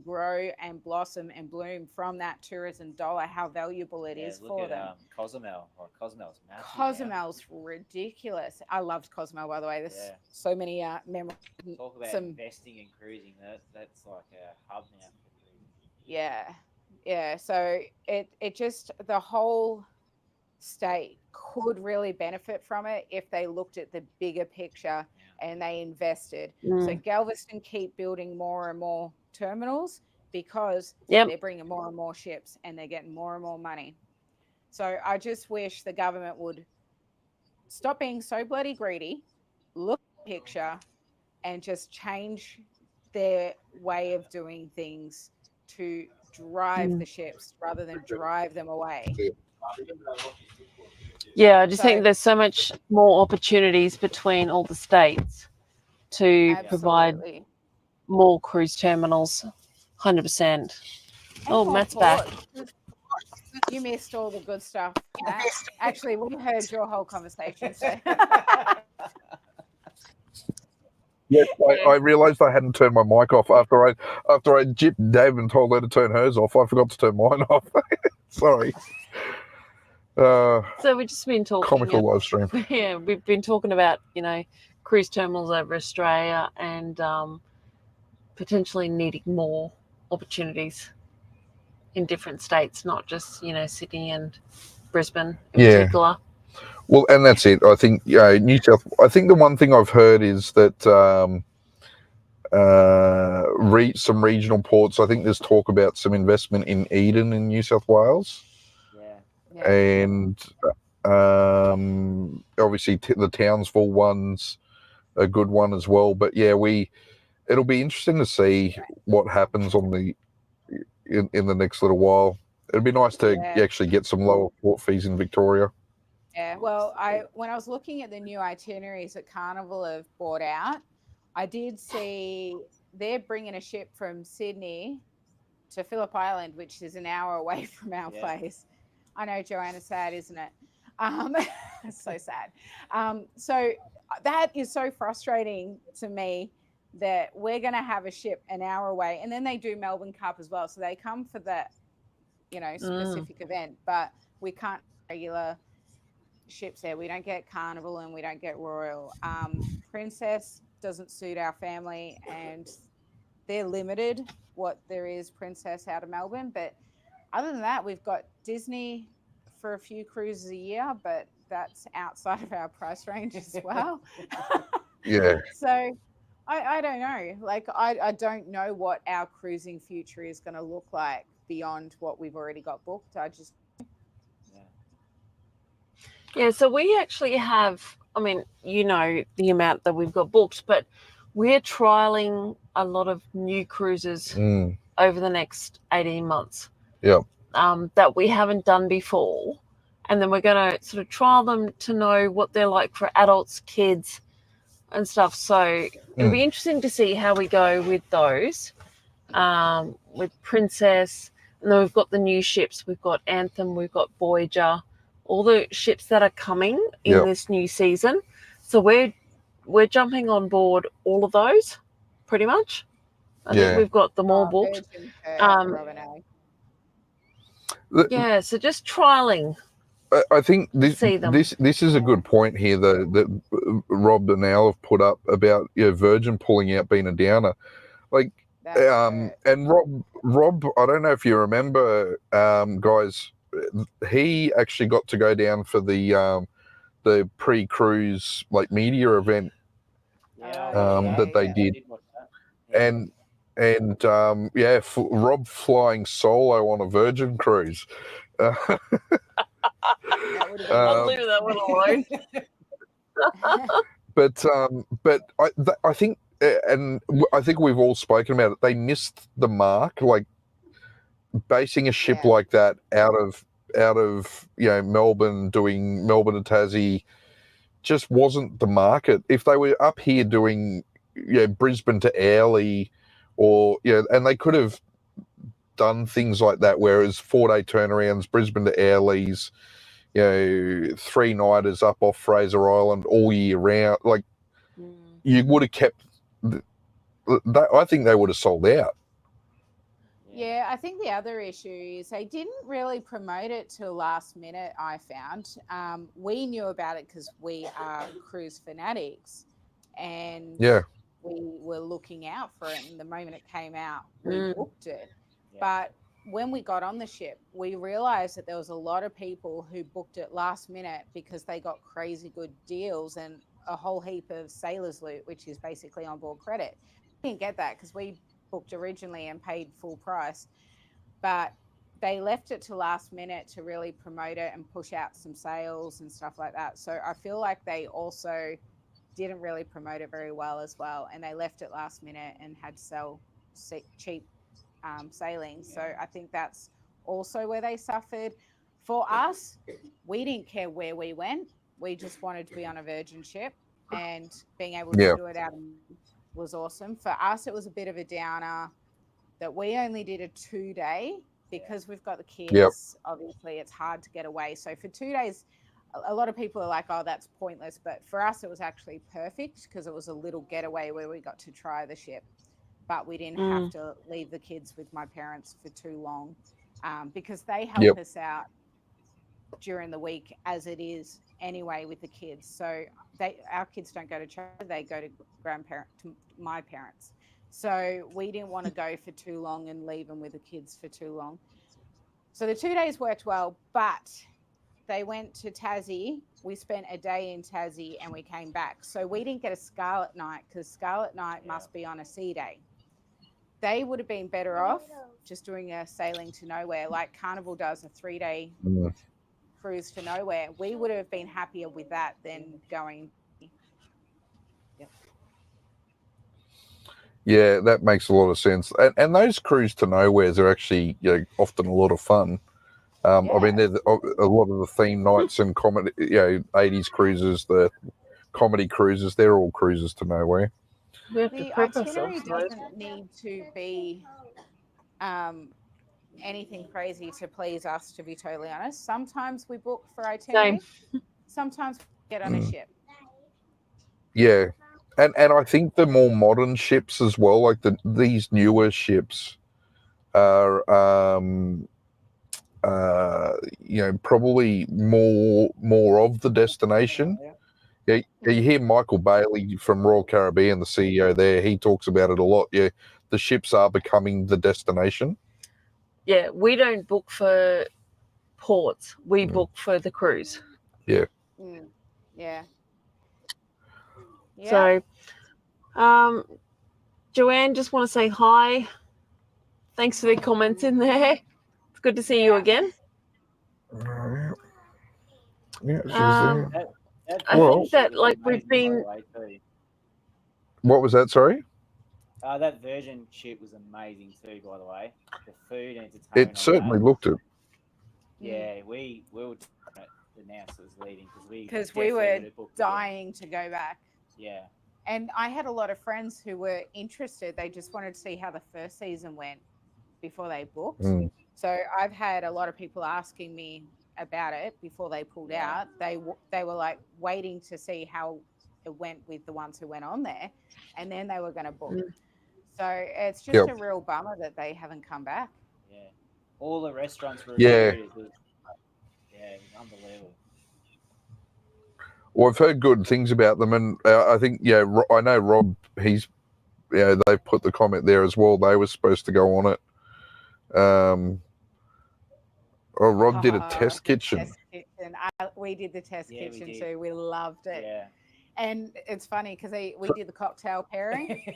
grow and blossom and bloom from that tourism dollar, how valuable it is for them.
Cozumel. Cozumel's massive.
Cozumel's ridiculous. I loved Cozumel, by the way. There's so many memories.
Talk about investing in cruising. That's like a hub now for cruising.
Yeah. So it just, the whole state could really benefit from it if they looked at the bigger picture and they invested. So Galveston keep building more and more terminals because they're bringing more and more ships and they're getting more and more money. So I just wish the government would stop being so bloody greedy, look at the picture, and just change their way of doing things to drive the ships rather than drive them away.
Yeah, I just think there's so much more opportunities between all the states to provide more cruise terminals. 100%. Oh, Matt's back.
You missed all the good stuff, Matt. Actually, we heard your whole conversation. So.
Yes, I realised I hadn't turned my mic off after I jipped Deb and told her to turn hers off. I forgot to turn mine off. Sorry.
So we've just been talking.
Comical live stream.
Yeah, we've been talking about cruise terminals over Australia and potentially needing more opportunities in different states, not just Sydney and Brisbane in particular.
Well, and that's it. I think New South. I think the one thing I've heard is that some regional ports. I think there's talk about some investment in Eden in New South Wales. And obviously the Townsville one's a good one as well. But it'll be interesting to see what happens on in the next little while. It'd be nice to
Yeah.
actually get some lower port fees in Victoria.
Yeah, well, when I was looking at the new itineraries that Carnival have bought out, I did see they're bringing a ship from Sydney to Phillip Island, which is an hour away from our place. I know, Joanna's sad, isn't it? It's so sad. So that is so frustrating to me that we're going to have a ship an hour away, and then they do Melbourne Cup as well. So they come for that, specific event, but we can't regular ships there. We don't get Carnival and we don't get Royal. Princess doesn't suit our family, and they're limited what there is Princess out of Melbourne. But other than that, we've got Disney for a few cruises a year, but that's outside of our price range as well.
Yeah.
So I don't know. Like, I don't know what our cruising future is going to look like beyond what we've already got booked.
Yeah, so we actually have, I mean, the amount that we've got booked, but we're trialing a lot of new cruises over the next 18 months.
Yeah.
That we haven't done before. And then we're going to sort of trial them to know what they're like for adults, kids, and stuff. So it'll be interesting to see how we go with those, with Princess. And then we've got the new ships. We've got Anthem, we've got Voyager, all the ships that are coming in this new season. So we're jumping on board all of those, pretty much. I think we've got them all booked. So just trialing.
I think this is a good point here that Rob and Al have put up about Virgin pulling out being a downer. Like, and Rob, I don't know if you remember, guys, he actually got to go down for the pre-cruise like media event that they did, and Rob flying solo on a Virgin cruise.
I'll leave that one alone.
But I think, and I think we've all spoken about it, they missed the mark. Like, basing a ship like that out of Melbourne, doing Melbourne to Tassie, just wasn't the market. If they were up here doing Brisbane to Airlie, or and they could have done things like that, where it was 4-day turnarounds, Brisbane to Airlies, 3-nighters up off Fraser Island all year round. Like, you would have kept that. I think they would have sold out.
Yeah, I think the other issue is they didn't really promote it till last minute, I found. We knew about it because we are cruise fanatics, and we were looking out for it. And the moment it came out, we booked it. Yeah. But when we got on the ship, we realized that there was a lot of people who booked it last minute because they got crazy good deals and a whole heap of sailors loot, which is basically onboard credit. We didn't get that because we booked originally and paid full price, but they left it to last minute to really promote it and push out some sales and stuff like that. So I feel like they also didn't really promote it very well as well, and they left it last minute and had to sell cheap sailing. So I think that's also where they suffered. For us, we didn't care where we went. We just wanted to be on a Virgin ship, and being able to do it out was awesome. For us, it was a bit of a downer that we only did a 2-day because we've got the kids. Obviously, it's hard to get away. So for 2 days, a lot of people are like, oh, that's pointless. But for us, it was actually perfect because it was a little getaway where we got to try the ship. But we didn't have to leave the kids with my parents for too long because they help us out during the week as it is anyway with the kids. So our kids don't go to church, they go to my parents. So we didn't want to go for too long and leave them with the kids for too long. So the 2 days worked well, but they went to Tassie. We spent a day in Tassie and we came back. So we didn't get a Scarlet Night because Scarlet Night must be on a sea day. They would have been better off just doing a sailing to nowhere, like Carnival does, a 3-day cruise to nowhere. We would have been happier with that than going.
Yeah, that makes a lot of sense. And those cruise to nowheres are actually often a lot of fun. I mean, a lot of the theme nights and comedy, 80s cruises, the comedy cruises, they're all cruises to nowhere.
We have to
The
prep
itinerary
ourselves. Right?
doesn't need to be anything crazy to please us, to be totally honest. Sometimes we book for itinerary. Sometimes we get on a ship.
Yeah. And I think the more modern ships as well, like these newer ships are probably more of the destination. Yeah, you hear Michael Bailey from Royal Caribbean, the CEO there, he talks about it a lot. Yeah, the ships are becoming the destination.
Yeah, we don't book for ports. We book for the cruise.
Yeah.
Yeah.
So, Joanne, just want to say hi. Thanks for the comments in there. It's good to see you again.
Yeah,
I think that we've been.
What was that? Sorry.
That Virgin ship was amazing too, by the way. The food and entertainment.
It certainly looked it.
Yeah, we were announced it was leaving
because we were dying to go back.
Yeah.
And I had a lot of friends who were interested. They just wanted to see how the first season went before they booked. So I've had a lot of people asking me about it before they pulled out. They were like waiting to see how it went with the ones who went on there, and then they were going to book. So it's just a real bummer that they haven't come back.
Yeah. All the restaurants were
it
was unbelievable.
Well, I've heard good things about them, and I think I know Rob. He's they've put the comment there as well. They were supposed to go on it. Rob did a test kitchen.
Test kitchen. We did the test kitchen too. We loved it.
Yeah.
And it's funny because we did the cocktail pairing.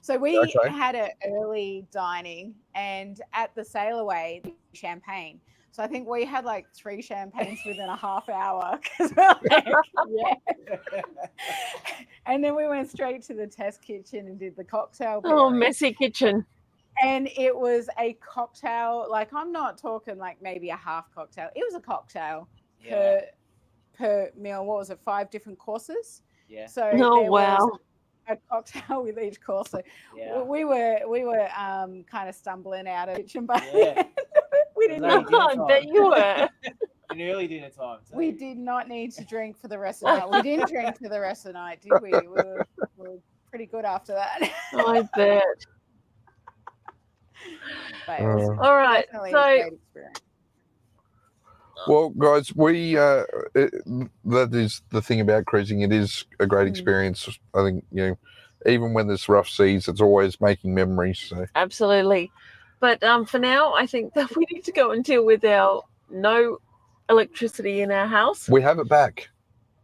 So we had an early dining, and at the sail away, champagne. So I think we had like 3 champagnes within a half hour because we're like, and then we went straight to the test kitchen and did the cocktail pairing.
Oh, messy kitchen.
And it was a cocktail, like I'm not talking like maybe a half cocktail. It was a cocktail per meal. What was it? 5 different courses.
Yeah.
So was a cocktail with each course. So we were kind of stumbling out of the kitchen, but we didn't.
I bet you were.
In early dinner time. So.
We did not need to drink for the rest of the night. We didn't drink for the rest of the night, did we? We were pretty good after that.
I bet.
But it was
all right.
definitely
So.
a great experience.
Well, guys, we that is the thing about cruising. It is a great experience. I think even when there's rough seas, it's always making memories. So.
Absolutely, but for now, I think that we need to go and deal with our no electricity in our house.
We have it back.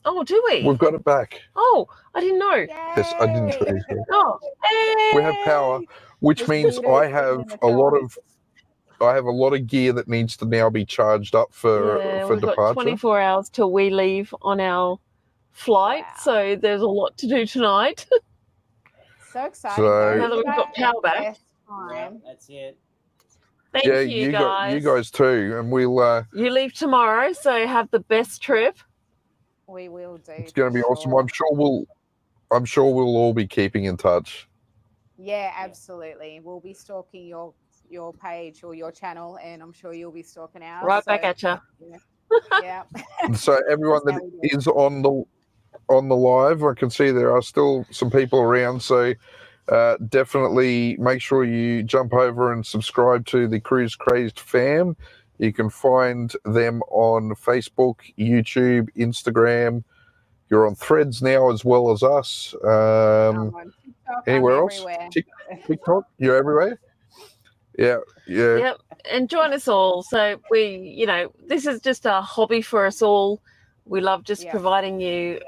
Oh, do we?
We've got it back.
Oh, I didn't know.
Yay!
Yes, I didn't tell you.
Oh, hey!
We have power, which means I have a lot of gear that needs to now be charged up for
we've
departure.
got 24 hours till we leave on our flight, so there's a lot to do tonight.
So exciting!
Now that we've got power back.
That's it.
Thank you guys.
You guys too, and we'll.
You leave tomorrow, so have the best trip.
We will do.
It's going to be awesome. I'm sure we'll all be keeping in touch.
Yeah, absolutely. We'll be stalking your page or your channel, and I'm sure you'll be stalking ours.
Right back at you.
Yeah.
So everyone that is on the live, I can see there are still some people around. So definitely make sure you jump over and subscribe to the Cruise Crazed Fam. You can find them on Facebook, YouTube, Instagram. You're on Threads now as well as us. Anywhere else? TikTok? You're everywhere? Yeah.
Yep. And join us all. So this is just a hobby for us all. We love just providing you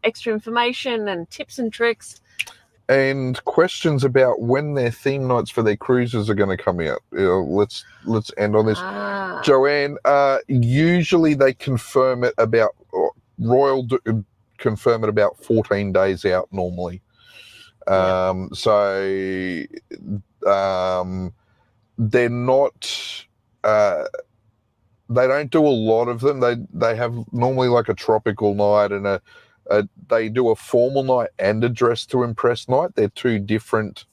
extra information and tips and tricks.
And questions about when their theme nights for their cruises are going to come out. Let's end on this. Joanne, usually they confirm it about confirm it about 14 days out normally. So they're not they don't do a lot of them. They have normally like a tropical night and they do a formal night and a dress to impress night. They're two different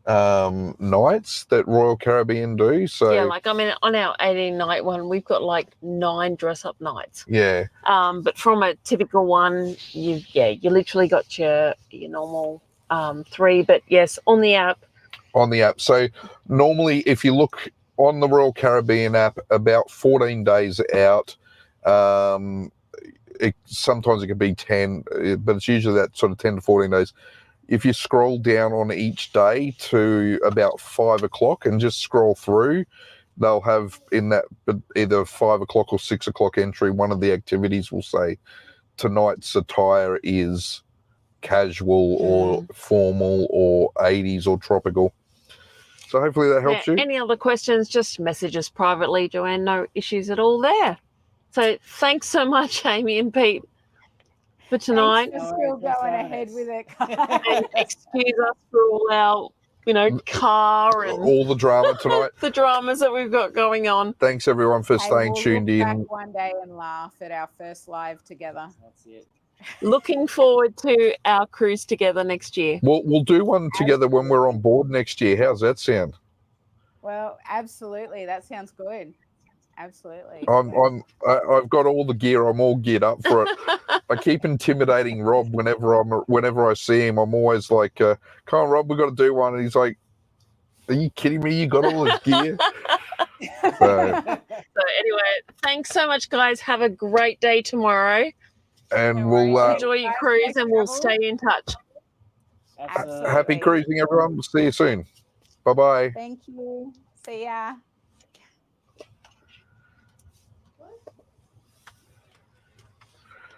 nights that Royal Caribbean do. So
yeah, like I mean, on our 18-night one, we've got like 9 dress-up nights.
yeah.
But from a typical one, you literally got your normal 3. But yes, on the app.
On the app. So normally, if you look on the Royal Caribbean app, about 14 days out. Sometimes it can be 10, but it's usually that sort of 10 to 14 days. If you scroll down on each day to about 5 o'clock and just scroll through, they'll have in that either 5 o'clock or 6 o'clock entry, one of the activities will say tonight's attire is casual or formal or 80s or tropical. So hopefully that helps you.
Any other questions, just message us privately, Joanne. No issues at all there. So thanks so much, Amy and Pete, for tonight.
Thanks for still going ahead with it.
And excuse us for all our, car and
all the drama tonight.
the dramas that we've got going on.
Thanks everyone for staying tuned in.
Back one day and laugh at our first live together.
That's it.
Looking forward to our cruise together next year.
We'll do one together when we're on board next year. How's that sound?
Well, absolutely. That sounds good. Absolutely.
I've got all the gear. I'm all geared up for it. I keep intimidating Rob whenever I see him. I'm always like, "Come on, Rob, we've got to do one." And he's like, "Are you kidding me? You got all this gear?" So
anyway, thanks so much, guys. Have a great day tomorrow.
And we'll
enjoy your cruise, and we'll stay in touch.
Happy cruising, everyone. We'll see you soon. Bye-bye.
Thank you. See ya.